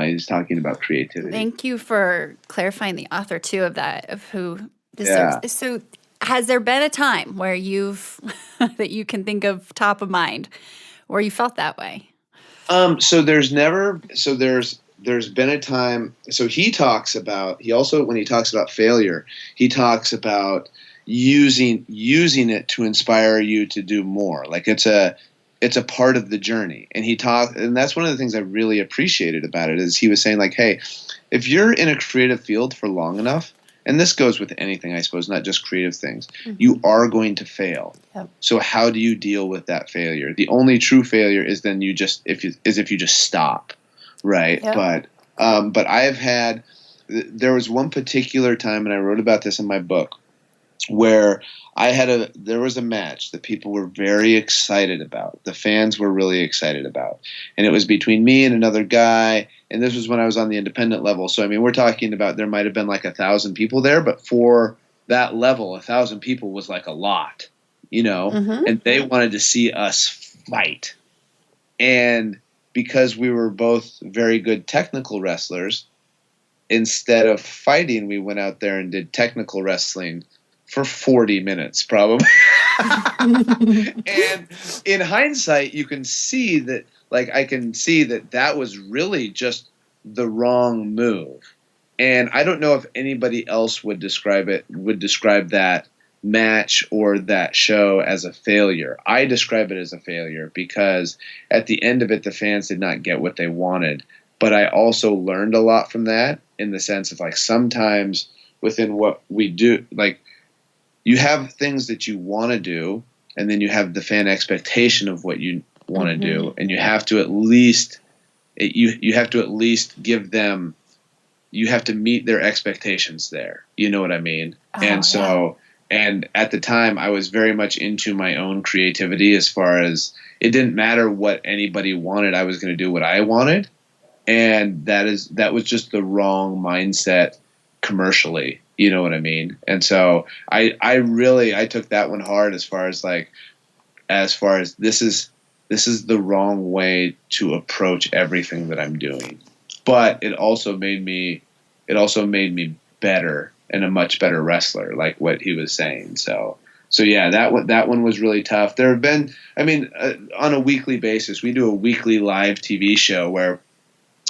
[SPEAKER 1] He's talking about creativity.
[SPEAKER 2] Thank you for clarifying the author too of that, of who deserves. Yeah. So, has there been a time where you've that you can think of top of mind where you felt that way?
[SPEAKER 1] There's been a time. So he also, when he talks about failure, he talks about using it to inspire you to do more. Like it's a part of the journey. And that's one of the things I really appreciated about it is he was saying like, hey, if you're in a creative field for long enough, and this goes with anything, I suppose, not just creative things, you are going to fail. Yep. So how do you deal with that failure? The only true failure is then if you just stop, right? Yep. But there was one particular time, and I wrote about this in my book, where there was a match that people were very excited about. The fans were really excited about. And it was between me and another guy. And this was when I was on the independent level. So, I mean, we're talking about there might have been like 1,000 people there, but for that level, 1,000 people was like a lot, and they wanted to see us fight. And because we were both very good technical wrestlers, instead of fighting, we went out there and did technical wrestling for 40 minutes, probably. And in hindsight, you can see that, I can see that was really just the wrong move. And I don't know if anybody else would describe that match or that show as a failure. I describe it as a failure because at the end of it, the fans did not get what they wanted. But I also learned a lot from that in the sense of sometimes within what we do, you have things that you want to do, and then you have the fan expectation of what you want to do, and you have to at least give them. You have to meet their expectations there. You know what I mean? And at the time, I was very much into my own creativity. As far as it didn't matter what anybody wanted, I was going to do what I wanted, and that was just the wrong mindset commercially. You know what I mean? And so I took that one hard as far as this is the wrong way to approach everything that I'm doing. But it also made me better and a much better wrestler, like what he was saying. So yeah, that one was really tough. There have been, on a weekly basis, we do a weekly live TV show where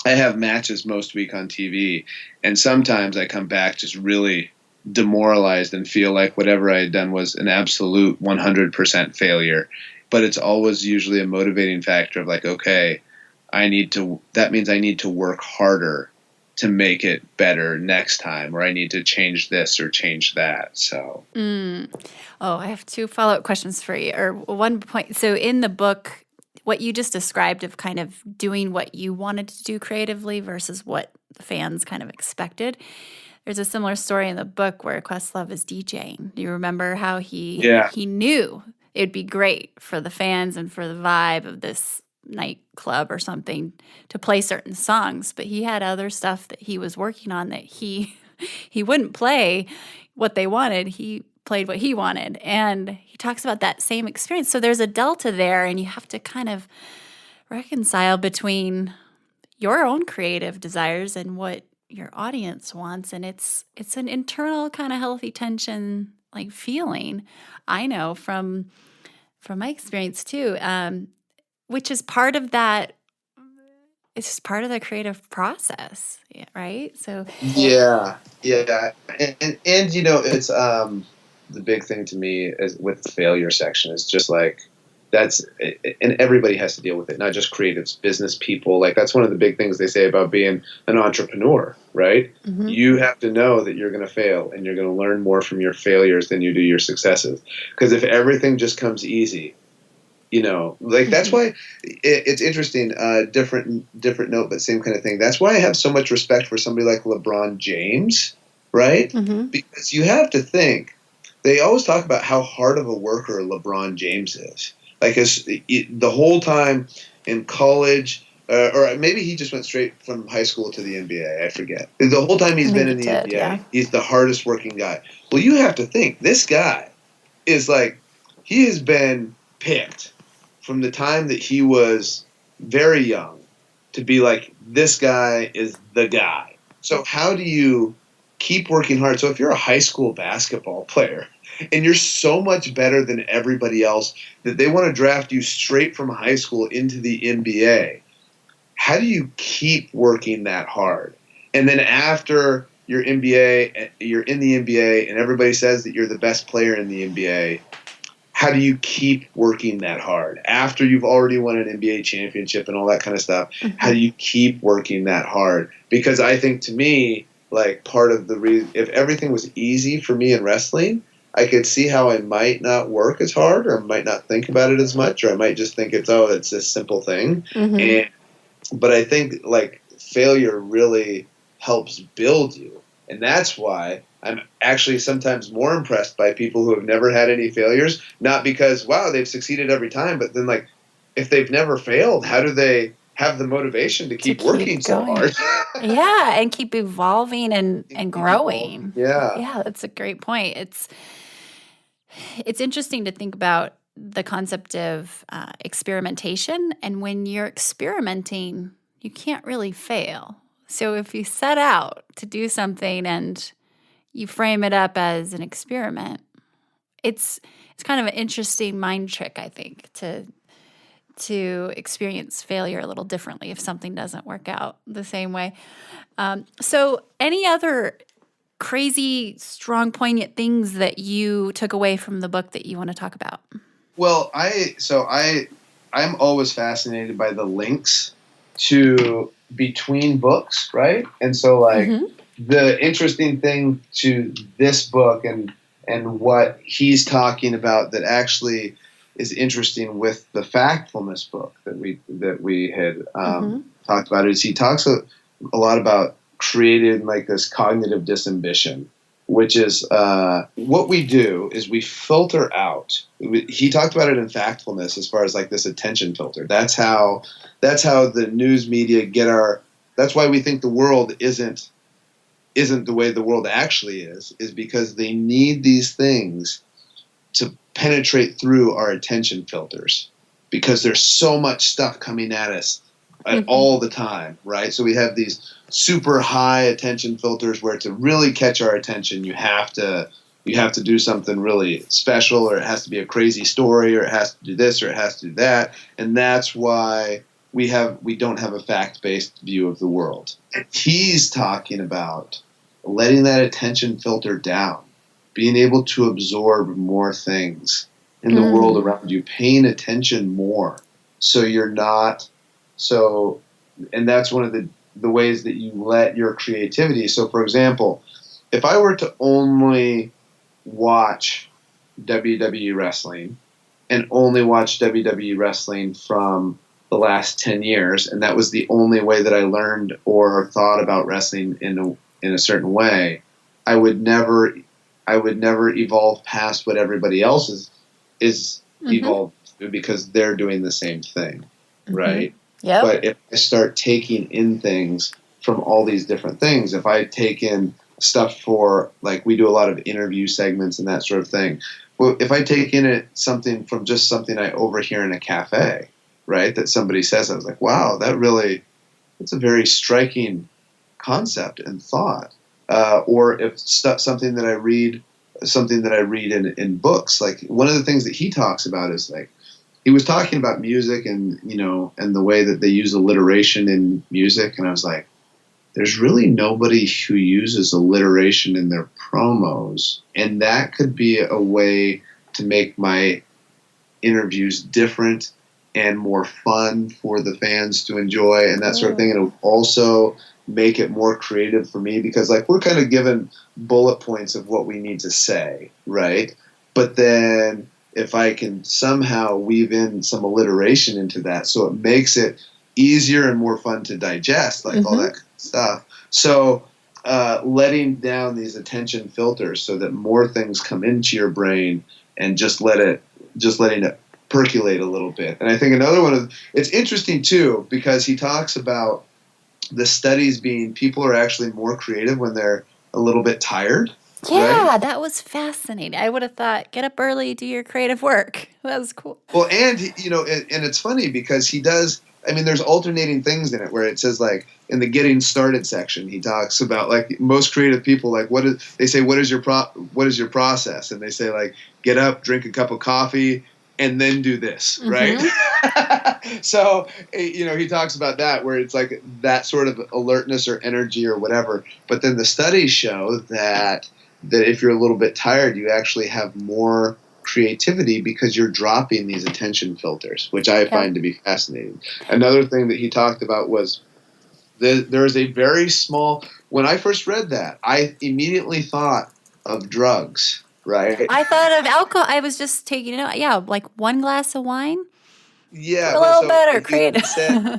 [SPEAKER 1] I have matches most week on TV, and sometimes I come back just really demoralized and feel like whatever I had done was an absolute 100% failure. But it's always usually a motivating factor of okay, that means I need to work harder to make it better next time, or I need to change this or change that. So,
[SPEAKER 2] I have 2 follow-up questions for you, or one point. So in the book, what you just described of kind of doing what you wanted to do creatively versus what the fans kind of expected. There's a similar story in the book where Questlove is DJing. Do you remember how he knew it would be great for the fans and for the vibe of this nightclub or something to play certain songs, but he had other stuff that he was working on that he wouldn't play what they wanted. He played what he wanted. And he talks about that same experience. So there's a delta there, and you have to kind of reconcile between your own creative desires and what your audience wants, and it's an internal kind of healthy tension like feeling. I know from my experience too, which is part of that. It's just part of the creative process, right? So
[SPEAKER 1] Yeah, yeah, and it's the big thing to me is with the failure section is just like that's and everybody has to deal with it, not just creatives, business people. Like that's one of the big things they say about being an entrepreneur, right?
[SPEAKER 2] mm-hmm.
[SPEAKER 1] You have to know that you're going to fail and you're going to learn more from your failures than you do your successes. Because if everything just comes easy, like that's why it's interesting. Different note, but same kind of thing. That's why I have so much respect for somebody like LeBron James, right?
[SPEAKER 2] Mm-hmm.
[SPEAKER 1] Because you have to think. They always talk about how hard of a worker LeBron James is. Like the whole time in college, or maybe he just went straight from high school to the NBA. I forget. The whole time he's been in the NBA, he's the hardest working guy. Well, you have to think this guy is like he has been picked from the time that he was very young to be like, this guy is the guy. So how do you keep working hard? So if you're a high school basketball player and you're so much better than everybody else that they want to draft you straight from high school into the NBA, how do you keep working that hard? And then after you're in the NBA and everybody says that you're the best player in the NBA, how do you keep working that hard after you've already won an NBA championship and all that kind of stuff? Mm-hmm. How do you keep working that hard? Because I think to me, like part of the reason, if everything was easy for me in wrestling, I could see how I might not work as hard or might not think about it as much, or I might just think it's this simple thing. Mm-hmm. But I think like failure really helps build you. And that's why I'm actually sometimes more impressed by people who have never had any failures, not because, wow, they've succeeded every time, but then like if they've never failed, how do they have the motivation to keep working so hard?
[SPEAKER 2] Yeah, and keep evolving and growing.
[SPEAKER 1] Yeah.
[SPEAKER 2] Yeah, that's a great point. It's interesting to think about the concept of experimentation, and when you're experimenting, you can't really fail. So if you set out to do something and you frame it up as an experiment, it's kind of an interesting mind trick, I think, to experience failure a little differently if something doesn't work out the same way. So any other crazy, strong, poignant things that you took away from the book that you want to talk about?
[SPEAKER 1] Well, I'm always fascinated by the links to between books, right? And so like the interesting thing to this book and what he's talking about that actually is interesting with the Factfulness book that we had talked about is he talks a lot about creating like this cognitive disambition, which is what we do is we filter out. He talked about it in Factfulness as far as like this attention filter. That's how the news media get that's why we think the world isn't the way the world actually is because they need these things to penetrate through our attention filters because there's so much stuff coming at us all the time, right? So we have these super high attention filters where to really catch our attention, you have to do something really special, or it has to be a crazy story, or it has to do this, or it has to do that, and that's why we don't have a fact-based view of the world. And he's talking about letting that attention filter down, being able to absorb more things in the world around you, paying attention more, so you're not so. And that's one of the ways that you let your creativity. So, for example, if I were to only watch WWE wrestling and only watch WWE wrestling from the last 10 years, and that was the only way that I learned or thought about wrestling in a certain way, I would never evolve past what everybody else is evolved to because they're doing the same thing, right?
[SPEAKER 2] Yep.
[SPEAKER 1] But if I start taking in things from all these different things, if I take in stuff for, like, we do a lot of interview segments and that sort of thing. Well, if I take in something from just something I overhear in a cafe, right, that somebody says, I was like, wow, that's a very striking concept and thought, or if something that I read in books. Like one of the things that he talks about is like he was talking about music and and the way that they use alliteration in music, and I was like, there's really nobody who uses alliteration in their promos, and that could be a way to make my interviews different and more fun for the fans to enjoy and that sort of thing. And it would also make it more creative for me because like we're kind of given bullet points of what we need to say, right? But then if I can somehow weave in some alliteration into that so it makes it easier and more fun to digest, like all that kind of stuff. So letting down these attention filters so that more things come into your brain and just letting it percolate a little bit. And I think another one of it's interesting too because he talks about the studies being people are actually more creative when they're a little bit tired.
[SPEAKER 2] Yeah,
[SPEAKER 1] right?
[SPEAKER 2] that was fascinating. I would have thought, get up early, do your creative work. That was cool.
[SPEAKER 1] Well, and and it's funny because he does. I mean, there's alternating things in it where it says like in the getting started section, he talks about like most creative people like what is your process, and they say like get up, drink a cup of coffee, and then do this, right? So he talks about that where it's like that sort of alertness or energy or whatever. But then the studies show that if you're a little bit tired, you actually have more creativity because you're dropping these attention filters, which I find to be fascinating. Another thing that he talked about was there is a very small, when I first read that, I immediately thought of drugs, right?
[SPEAKER 2] I thought of alcohol. I was just taking it out. Yeah, like one glass of wine.
[SPEAKER 1] Yeah,
[SPEAKER 2] a little better, creative.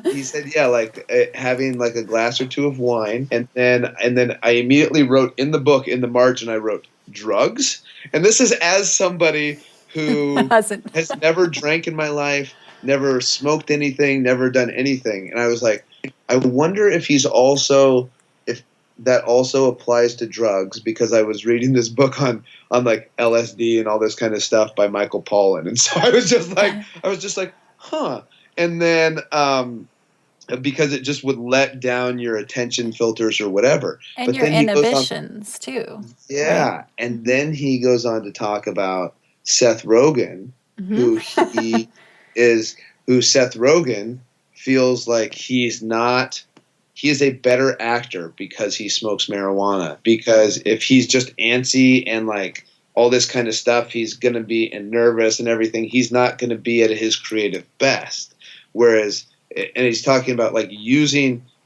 [SPEAKER 1] He said, yeah, like having like a glass or two of wine, and then I immediately wrote in the book in the margin, I wrote drugs, and this is as somebody who has never drank in my life, never smoked anything, never done anything, and I was like, I wonder if that also applies to drugs because I was reading this book on like LSD and all this kind of stuff by Michael Pollan, and so I was just like. Huh. And then because it just would let down your attention filters or whatever.
[SPEAKER 2] And
[SPEAKER 1] but
[SPEAKER 2] your
[SPEAKER 1] then
[SPEAKER 2] inhibitions too.
[SPEAKER 1] Yeah. Right? And then he goes on to talk about Seth Rogen, who Seth Rogen feels like he is a better actor because he smokes marijuana. Because if he's just antsy and like all this kind of stuff, he's going to be nervous and everything. He's not going to be at his creative best. Whereas, and he's talking about like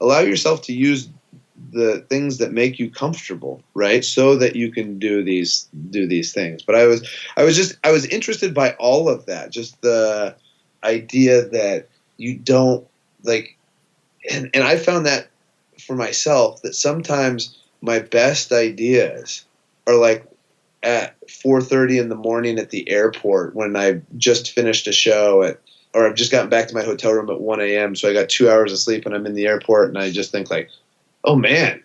[SPEAKER 1] allow yourself to use the things that make you comfortable, right? So that you can do these things. But I was interested by all of that. Just the idea that you don't like, and I found that for myself that sometimes my best ideas are like at 4:30 in the morning at the airport when I just finished a show or I've just gotten back to my hotel room at 1 a.m. So I got 2 hours of sleep and I'm in the airport and I just think like, oh man,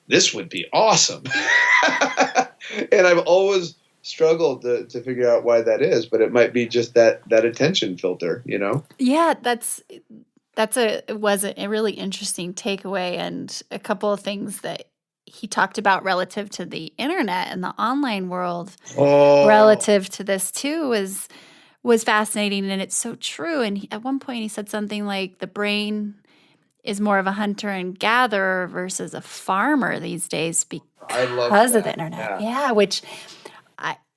[SPEAKER 1] this would be awesome. And I've always struggled to figure out why that is, but it might be just that attention filter,
[SPEAKER 2] Yeah, it was a really interesting takeaway, and a couple of things that he talked about relative to the internet and the online world relative to this too was fascinating, and it's so true. And at one point he said something like the brain is more of a hunter and gatherer versus a farmer these days because of the internet. Yeah, which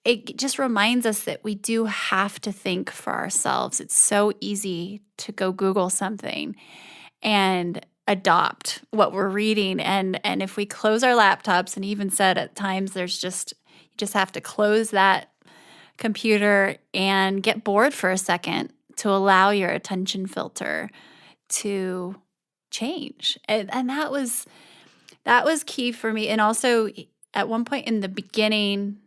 [SPEAKER 2] it just reminds us that we do have to think for ourselves. It's so easy to go Google something and adopt what we're reading. And if we close our laptops, and even said at times you just have to close that computer and get bored for a second to allow your attention filter to change. And that was key for me. And also at one point in the beginning,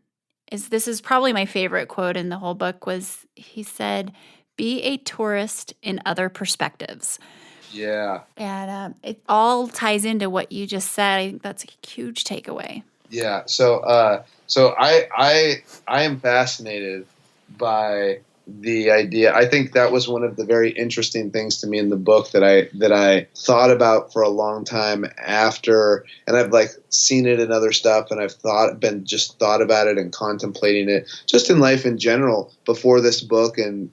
[SPEAKER 2] this is probably my favorite quote in the whole book, was he said, be a tourist in other perspectives.
[SPEAKER 1] Yeah.
[SPEAKER 2] And it all ties into what you just said. I think that's a huge takeaway.
[SPEAKER 1] Yeah. So I am fascinated by the idea. I think that was one of the very interesting things to me in the book that I thought about for a long time after, and I've like seen it in other stuff, and I've thought about it and contemplating it just in life in general before this book and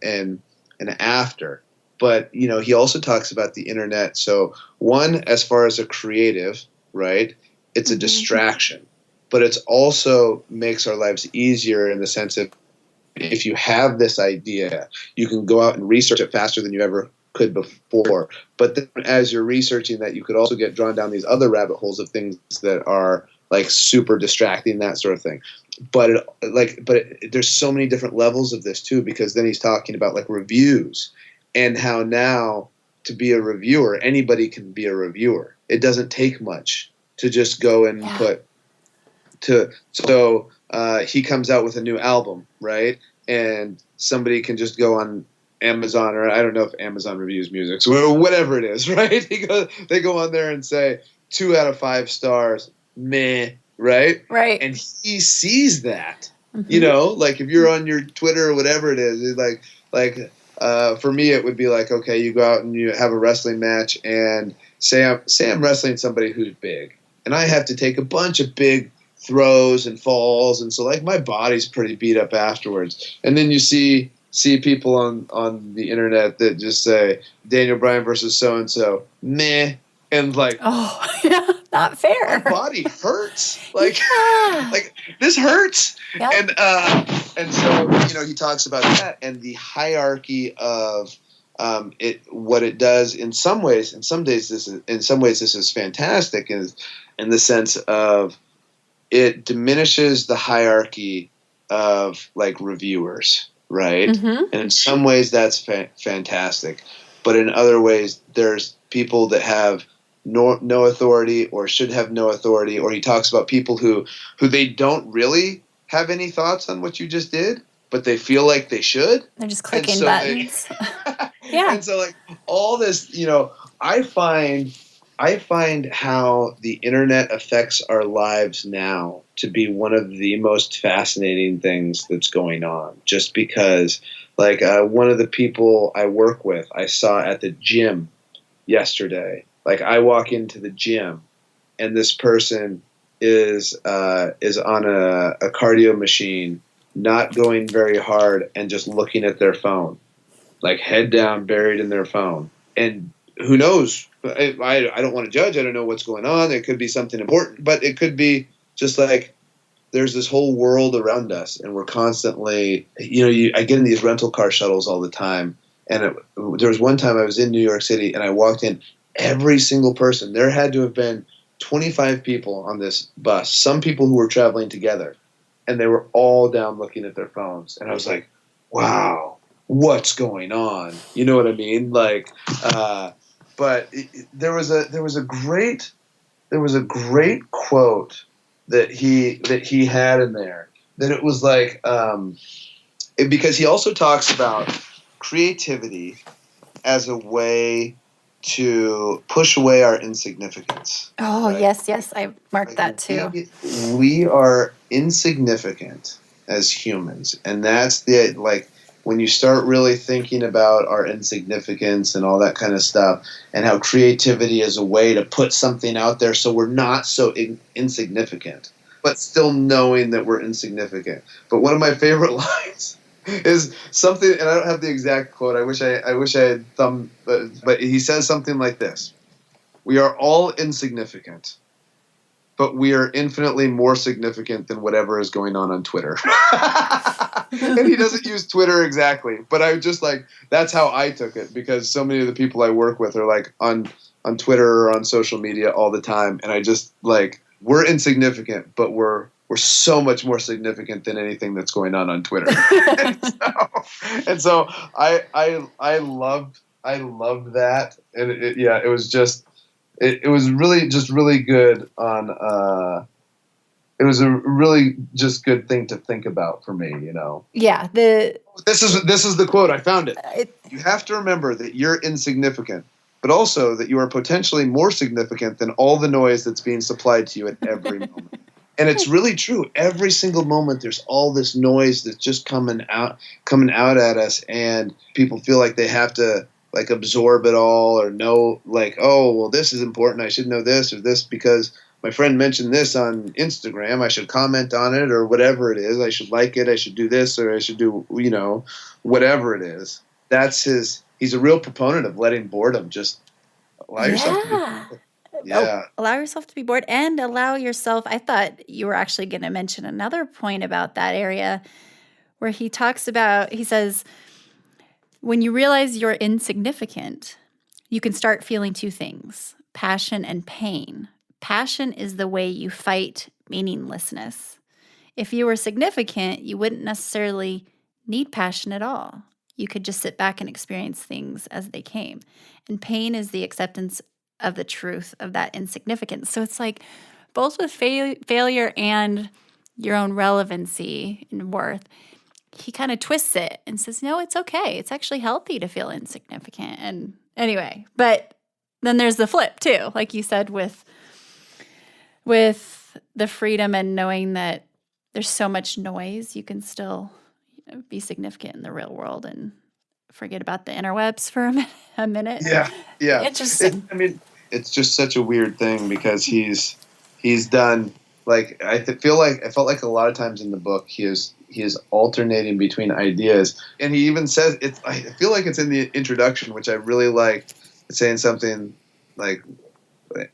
[SPEAKER 1] after. But he also talks about the internet. So one, as far as a creative, right? It's a distraction, but it's also makes our lives easier in the sense of, if you have this idea, you can go out and research it faster than you ever could before. But then as you're researching that, you could also get drawn down these other rabbit holes of things that are like super distracting, that sort of thing. But there's so many different levels of this too, because then he's talking about like reviews and how now to be a reviewer, anybody can be a reviewer. It doesn't take much to just go and he comes out with a new album, right? And somebody can just go on Amazon, or I don't know if Amazon reviews music, so whatever it is, right? They go on there and say 2 out of 5 stars, meh, right?
[SPEAKER 2] Right.
[SPEAKER 1] And he sees that, like if you're on your Twitter or whatever it is, it's for me, it would be like, okay, you go out and you have a wrestling match, and say I'm wrestling somebody who's big, and I have to take a bunch of big throws and falls, and so like my body's pretty beat up afterwards. And then you see people on the internet that just say Daniel Bryan versus so and so, meh, and like,
[SPEAKER 2] oh yeah, not fair.
[SPEAKER 1] My body hurts. Like this hurts. Yep. And so he talks about that and the hierarchy of what it does in some ways. In some ways this is fantastic in the sense of it diminishes the hierarchy of like reviewers, right? Mm-hmm. And in some ways that's fantastic, but in other ways there's people that have no authority or should have no authority. Or he talks about people who they don't really have any thoughts on what you just did, but they feel like they should.
[SPEAKER 2] They're just clicking buttons.
[SPEAKER 1] Yeah. And so like all this, I find how the internet affects our lives now to be one of the most fascinating things that's going on. Just because, like, one of the people I work with, I saw at the gym yesterday. Like, I walk into the gym, and this person is on a cardio machine, not going very hard, and just looking at their phone, like head down, buried in their phone. And who knows? I don't want to judge. I don't know what's going on. It could be something important, but it could be just like there's this whole world around us, and we're constantly, I get in these rental car shuttles all the time. And there was one time I was in New York City, and I walked in. Every single person, there had to have been 25 people on this bus, some people who were traveling together, and they were all down looking at their phones. And I was like, wow, what's going on? You know what I mean? Like, but there was a great quote that he had in there, that it was like, because he also talks about creativity as a way to push away our insignificance.
[SPEAKER 2] Oh, right? Yes, I marked that too.
[SPEAKER 1] We are insignificant as humans, and that's when you start really thinking about our insignificance and all that kind of stuff, and how creativity is a way to put something out there so we're not so insignificant, but still knowing that we're insignificant. But one of my favorite lines is something, and I don't have the exact quote. I wish I had but he says something like this: "We are all insignificant, but we are infinitely more significant than whatever is going on Twitter." And he doesn't use Twitter exactly, but I just like, that's how I took it, because so many of the people I work with are like on Twitter or on social media all the time, and I just like, we're insignificant, but we're so much more significant than anything that's going on Twitter. and so I loved that, and it was just it was really just really good on. It was a really just good thing to think about for me,
[SPEAKER 2] Yeah.
[SPEAKER 1] This is the quote. I found it. You have to remember that you're insignificant, but also that you are potentially more significant than all the noise that's being supplied to you at every moment. And it's really true. Every single moment, there's all this noise that's just coming out at us, and people feel like they have to like absorb it all or know, like, oh, well, this is important. I should know this or this because my friend mentioned this on Instagram. I should comment on it or whatever it is. I should like it. I should do this or I should do, whatever it is. He's a real proponent of letting boredom just allow yourself to be. Yeah.
[SPEAKER 2] Allow yourself to be bored and allow yourself. I thought you were actually going to mention another point about that area where he says, when you realize you're insignificant, you can start feeling two things, passion and pain. Passion is the way you fight meaninglessness. If you were significant, you wouldn't necessarily need passion at all. You could just sit back and experience things as they came. And pain is the acceptance of the truth of that insignificance. So it's like both with failure and your own relevancy and worth, he kind of twists it and says, no, it's okay. It's actually healthy to feel insignificant. And anyway, but then there's the flip too, like you said, with the freedom and knowing that there's so much noise, you can still be significant in the real world and forget about the interwebs for a minute.
[SPEAKER 1] Yeah.
[SPEAKER 2] Interesting.
[SPEAKER 1] It's just such a weird thing because he's done, like, I felt like a lot of times in the book he is alternating between ideas, and he even says I feel like it's in the introduction, which I really like, saying something like,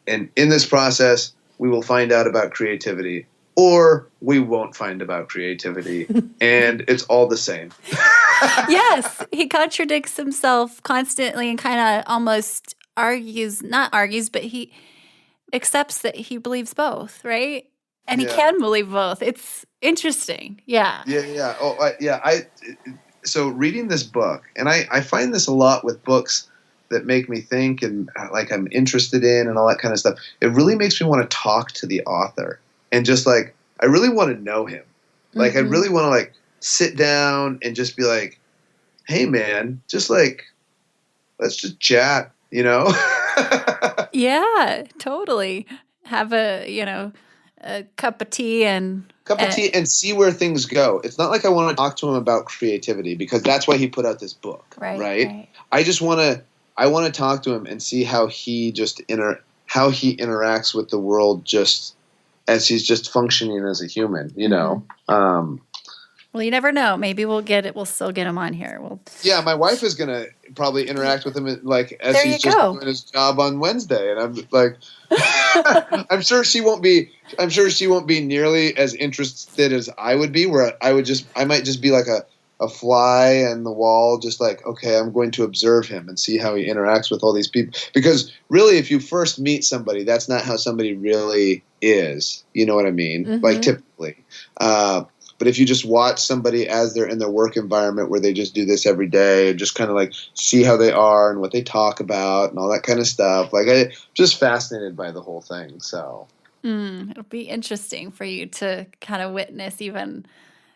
[SPEAKER 1] and in this process we will find out about creativity or we won't find about creativity, and it's all the same.
[SPEAKER 2] Yes, he contradicts himself constantly and kind of almost not argues, but he accepts that he believes both, right? And he can believe both. It's interesting. Yeah.
[SPEAKER 1] Yeah. Oh, yeah. So reading this book, and I find this a lot with books that make me think and like I'm interested in and all that kind of stuff. It really makes me want to talk to the author and just like, I really want to know him. Like, I really want to like sit down and just be like, hey man, just like, let's just chat,
[SPEAKER 2] Yeah, totally. Have a cup of tea and
[SPEAKER 1] see where things go. It's not like I want to talk to him about creativity because that's why he put out this book, right? I want to talk to him and see how he interacts with the world just as he's just functioning as a human,
[SPEAKER 2] Well, you never know. Maybe we'll still get him on here.
[SPEAKER 1] Yeah, my wife is gonna probably interact with him like as he's just doing his job on Wednesday, and I'm like, I'm sure she won't be nearly as interested as I would be. Where I might just be like a fly on the wall, just like, okay, I'm going to observe him and see how he interacts with all these people. Because really, if you first meet somebody, that's not how somebody really is. You know what I mean? Mm-hmm. Like typically. But if you just watch somebody as they're in their work environment where they just do this every day and just kind of like see how they are and what they talk about and all that kind of stuff, like I'm just fascinated by the whole thing. So
[SPEAKER 2] it'll be interesting for you to kind of witness even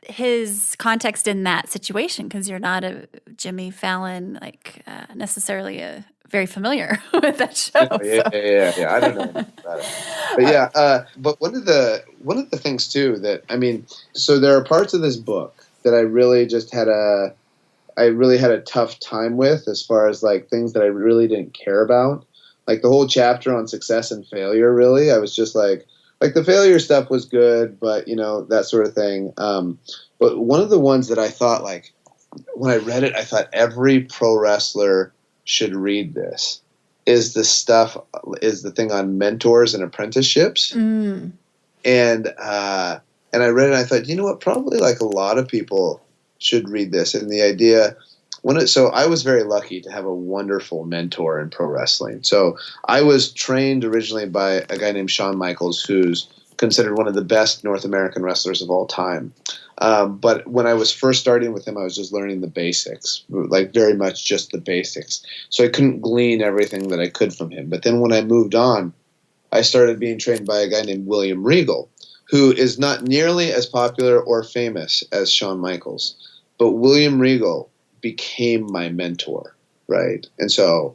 [SPEAKER 2] his context in that situation, because you're not a Jimmy Fallon, necessarily very familiar with that show.
[SPEAKER 1] Yeah. I don't know about it. But yeah, but one of the things too that, so there are parts of this book that I really had a tough time with, as far as like things that I really didn't care about. Like the whole chapter on success and failure, really, I was just like the failure stuff was good, but that sort of thing. But one of the ones that I thought, like, when I read it, I thought every pro wrestler should read this is the thing on mentors and apprenticeships. And I read it and I thought, you know what, probably like a lot of people should read this. And the idea, so I was very lucky to have a wonderful mentor in pro wrestling. So I was trained originally by a guy named Shawn Michaels, who's considered one of the best North American wrestlers of all time. But when I was first starting with him, I was just learning the basics, like very much just the basics. So I couldn't glean everything that I could from him. But then when I moved on, I started being trained by a guy named William Regal, who is not nearly as popular or famous as Shawn Michaels. But William Regal became my mentor, right? And so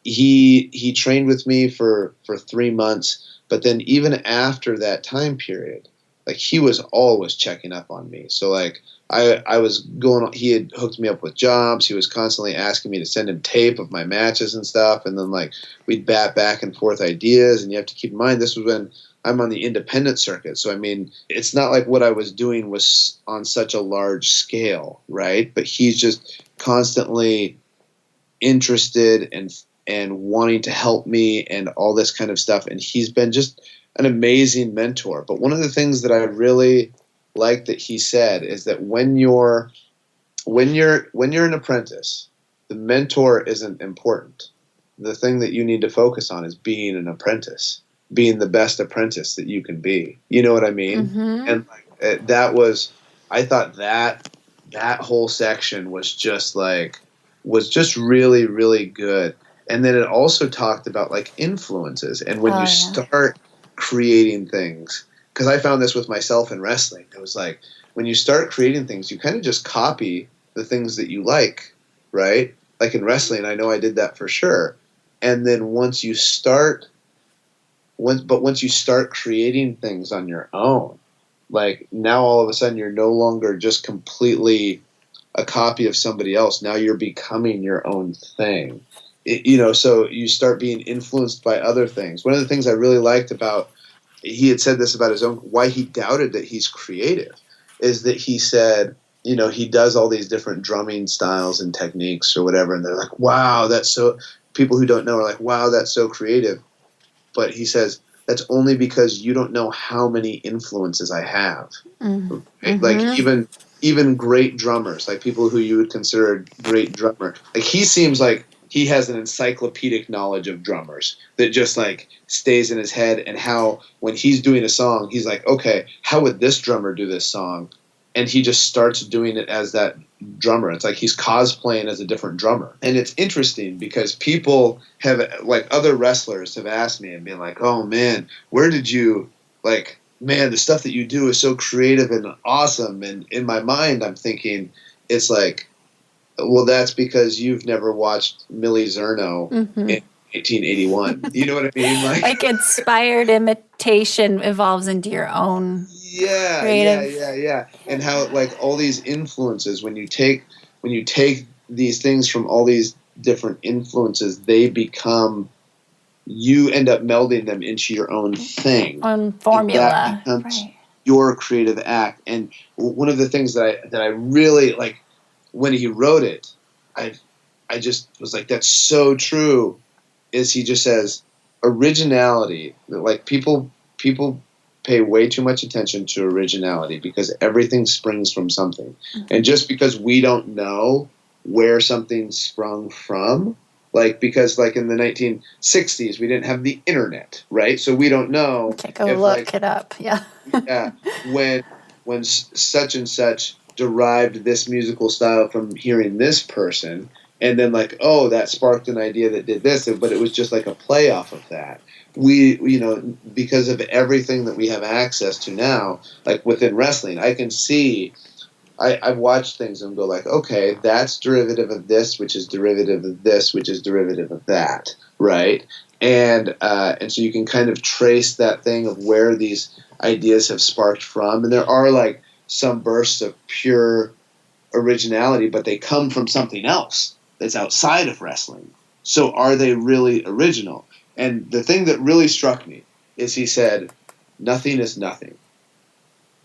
[SPEAKER 1] he trained with me for 3 months. But then even after that time period, like he was always checking up on me. So like I was going, he had hooked me up with jobs. He was constantly asking me to send him tape of my matches and stuff. And then like we'd bat back and forth ideas. And you have to keep in mind, this was when I'm on the independent circuit. So, I mean, it's not like what I was doing was on such a large scale, right? But he's just constantly interested and wanting to help me and all this kind of stuff. And he's been just an amazing mentor. But one of the things that I really like that he said is that when you're an apprentice, the mentor isn't important. The thing that you need to focus on is being an apprentice, being the best apprentice that you can be. You know what I mean?
[SPEAKER 2] Mm-hmm.
[SPEAKER 1] And like, that was, I thought that whole section was just really, really good. And then it also talked about like influences. And when you start creating things, because I found this with myself in wrestling, it was like when you start creating things, you kind of just copy the things that you like, right? Like in wrestling, I know I did that for sure. And then once you start creating things on your own, like now all of a sudden you're no longer just completely a copy of somebody else. Now you're becoming your own thing. So you start being influenced by other things. One of the things I really liked about, he had said this about his own, why he doubted that he's creative, is that he said, he does all these different drumming styles and techniques or whatever. And they're like, wow, that's so, people who don't know are like, wow, that's so creative. But he says, that's only because you don't know how many influences I have.
[SPEAKER 2] Mm-hmm.
[SPEAKER 1] Right? Like even great drummers, like people who you would consider a great drummer, like he seems like he has an encyclopedic knowledge of drummers that just like stays in his head, and how when he's doing a song, he's like, okay, how would this drummer do this song? And he just starts doing it as that drummer. It's like he's cosplaying as a different drummer. And it's interesting because people have, like other wrestlers have asked me and been like, oh man, where did you, like, man, the stuff that you do is so creative and awesome. And in my mind, I'm thinking, it's like, well, that's because you've never watched Millie Zerno in 1881. You know what I mean?
[SPEAKER 2] Like inspired imitation evolves into your own creative.
[SPEAKER 1] Yeah. And how like all these influences, when you take these things from all these different influences, they become, you end up melding them into your own thing.
[SPEAKER 2] On formula.
[SPEAKER 1] That becomes your creative act. And one of the things that I really like when he wrote it, I just was like, that's so true, is he just says originality, like people pay way too much attention to originality because everything springs from something. And just because we don't know where something sprung from, like, because like in the 1960s, we didn't have the internet, right? So we don't know.
[SPEAKER 2] Take a look it up. Yeah.
[SPEAKER 1] Yeah. When such and such derived this musical style from hearing this person, and then like, oh, that sparked an idea that did this, but it was just like a play off of that. We, because of everything that we have access to now, like within wrestling, I can see, I've watched things and go like, okay, that's derivative of this, which is derivative of this, which is derivative of that, right? And so you can kind of trace that thing of where these ideas have sparked from. And there are like some bursts of pure originality, but they come from something else that's outside of wrestling. So are they really original? And the thing that really struck me is he said, nothing is nothing.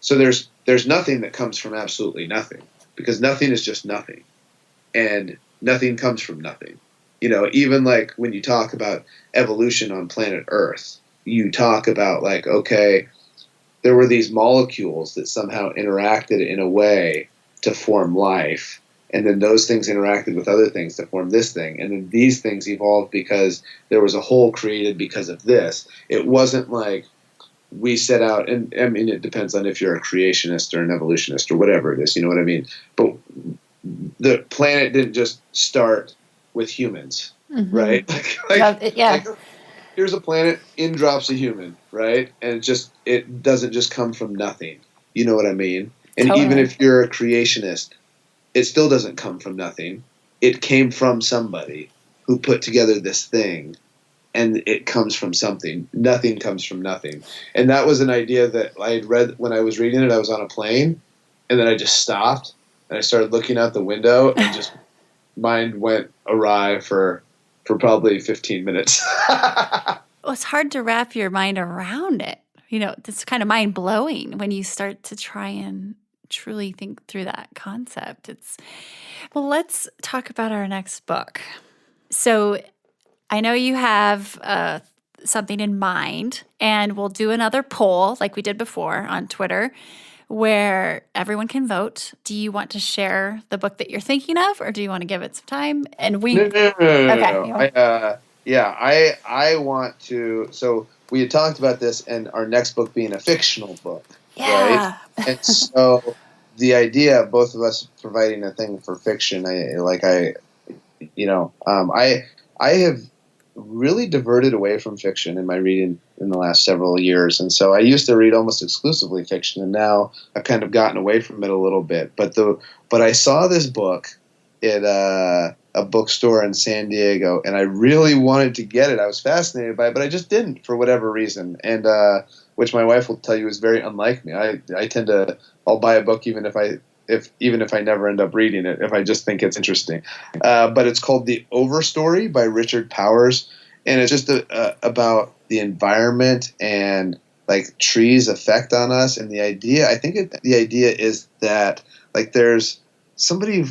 [SPEAKER 1] So there's nothing that comes from absolutely nothing, because nothing is just nothing. And nothing comes from nothing. Even like when you talk about evolution on planet Earth, you talk about like, okay, there were these molecules that somehow interacted in a way to form life. And then those things interacted with other things to form this thing. And then these things evolved because there was a whole created because of this. It wasn't like we set out, and I mean, it depends on if you're a creationist or an evolutionist or whatever it is, you know what I mean? But the planet didn't just start with humans, right? Like, here's a planet, in drops a human, right? And it doesn't just come from nothing. You know what I mean? And
[SPEAKER 2] totally.
[SPEAKER 1] Even if you're a creationist, it still doesn't come from nothing. It came from somebody who put together this thing, and it comes from something. Nothing comes from nothing. And that was an idea that I had read when I was reading it. I was on a plane, and then I just stopped, and I started looking out the window, and just mind went awry for probably 15 minutes.
[SPEAKER 2] Well, it's hard to wrap your mind around it. It's kind of mind-blowing when you start to try and truly think through that concept. Well, let's talk about our next book. So I know you have something in mind, and we'll do another poll like we did before on Twitter where everyone can vote. Do you want to share the book that you're thinking of, or do you want to give it some time? And we
[SPEAKER 1] No.
[SPEAKER 2] Okay.
[SPEAKER 1] I want to. So we had talked about this, and our next book being a fictional book,
[SPEAKER 2] yeah.
[SPEAKER 1] right? And so the idea of both of us providing a thing for fiction, I have really diverted away from fiction in my reading in the last several years. And so I used to read almost exclusively fiction, and now I've kind of gotten away from it a little bit. But I saw this book at a bookstore in San Diego, and I really wanted to get it. I was fascinated by it, but I just didn't for whatever reason. And which my wife will tell you is very unlike me. I tend to, I'll buy a book even if I never end up reading it, if I just think it's interesting. But it's called The Overstory by Richard Powers, and it's just about the environment and like trees' effect on us. And the idea is that like there's somebody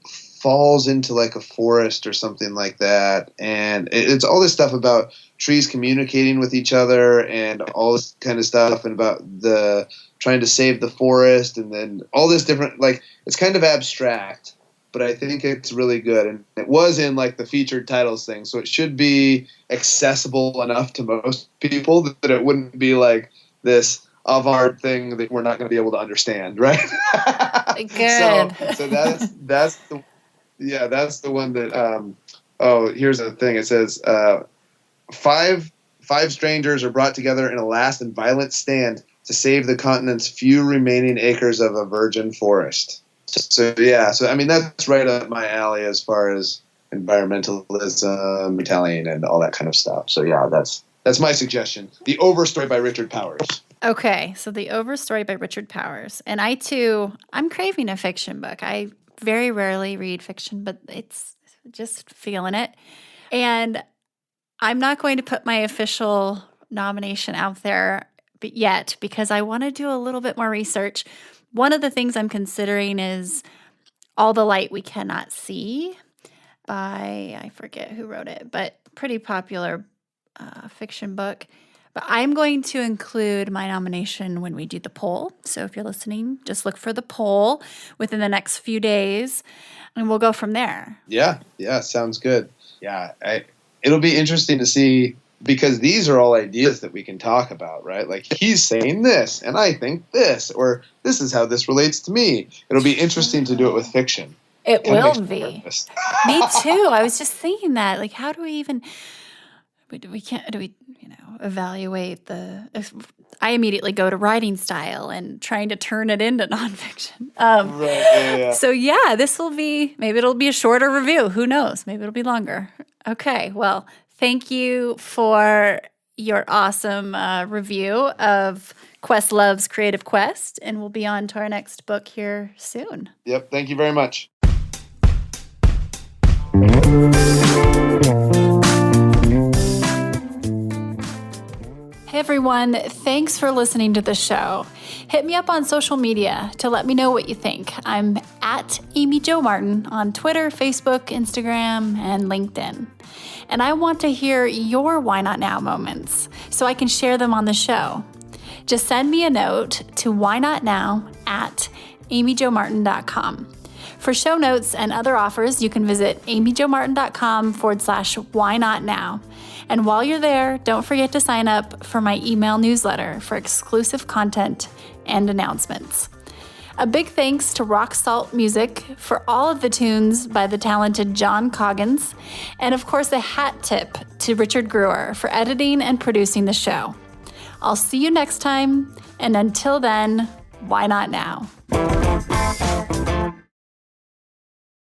[SPEAKER 1] falls into like a forest or something like that, and it's all this stuff about trees communicating with each other and all this kind of stuff, and about the trying to save the forest, and then all this different, like, it's kind of abstract, but I think it's really good. And it was in like the featured titles thing, so it should be accessible enough to most people that it wouldn't be like this avant thing that we're not going to be able to understand, right?
[SPEAKER 2] Good.
[SPEAKER 1] So that's the one that. Here's the thing. It says five strangers are brought together in a last and violent stand to save the continent's few remaining acres of a virgin forest. So I mean, that's right up my alley as far as environmentalism, retelling, and all that kind of stuff. So yeah, that's my suggestion. The Overstory by Richard Powers.
[SPEAKER 2] Okay, so The Overstory by Richard Powers. And I too, I'm craving a fiction book. I very rarely read fiction, but it's just feeling it. And I'm not going to put my official nomination out there yet because I want to do a little bit more research. One of the things I'm considering is All the Light We Cannot See by, I forget who wrote it, but pretty popular fiction book. But I'm going to include my nomination when we do the poll. So if you're listening, just look for the poll within the next few days, and we'll go from there.
[SPEAKER 1] Yeah, sounds good. Yeah, it'll be interesting to see, because these are all ideas that we can talk about, right? Like, he's saying this, and I think this, or this is how this relates to me. It'll be interesting to do it with fiction.
[SPEAKER 2] It will be. Me too. I was just thinking that. Like, how do we even... evaluate I immediately go to writing style and trying to turn it into nonfiction.
[SPEAKER 1] Right.
[SPEAKER 2] So maybe it'll be a shorter review. Who knows? Maybe it'll be longer. Okay. Well, thank you for your awesome review of Questlove's Creative Quest, and we'll be on to our next book here soon.
[SPEAKER 1] Yep. Thank you very much.
[SPEAKER 2] Hey everyone, thanks for listening to the show. Hit me up on social media to let me know what you think. I'm at Amy Jo Martin on Twitter, Facebook, Instagram, and LinkedIn. And I want to hear your Why Not Now moments so I can share them on the show. Just send me a note to whynotnow@amyjomartin.com. For show notes and other offers, you can visit amyjomartin.com/whynotnow. And while you're there, don't forget to sign up for my email newsletter for exclusive content and announcements. A big thanks to Rock Salt Music for all of the tunes by the talented John Coggins. And of course, a hat tip to Richard Brewer for editing and producing the show. I'll see you next time. And until then, why not now?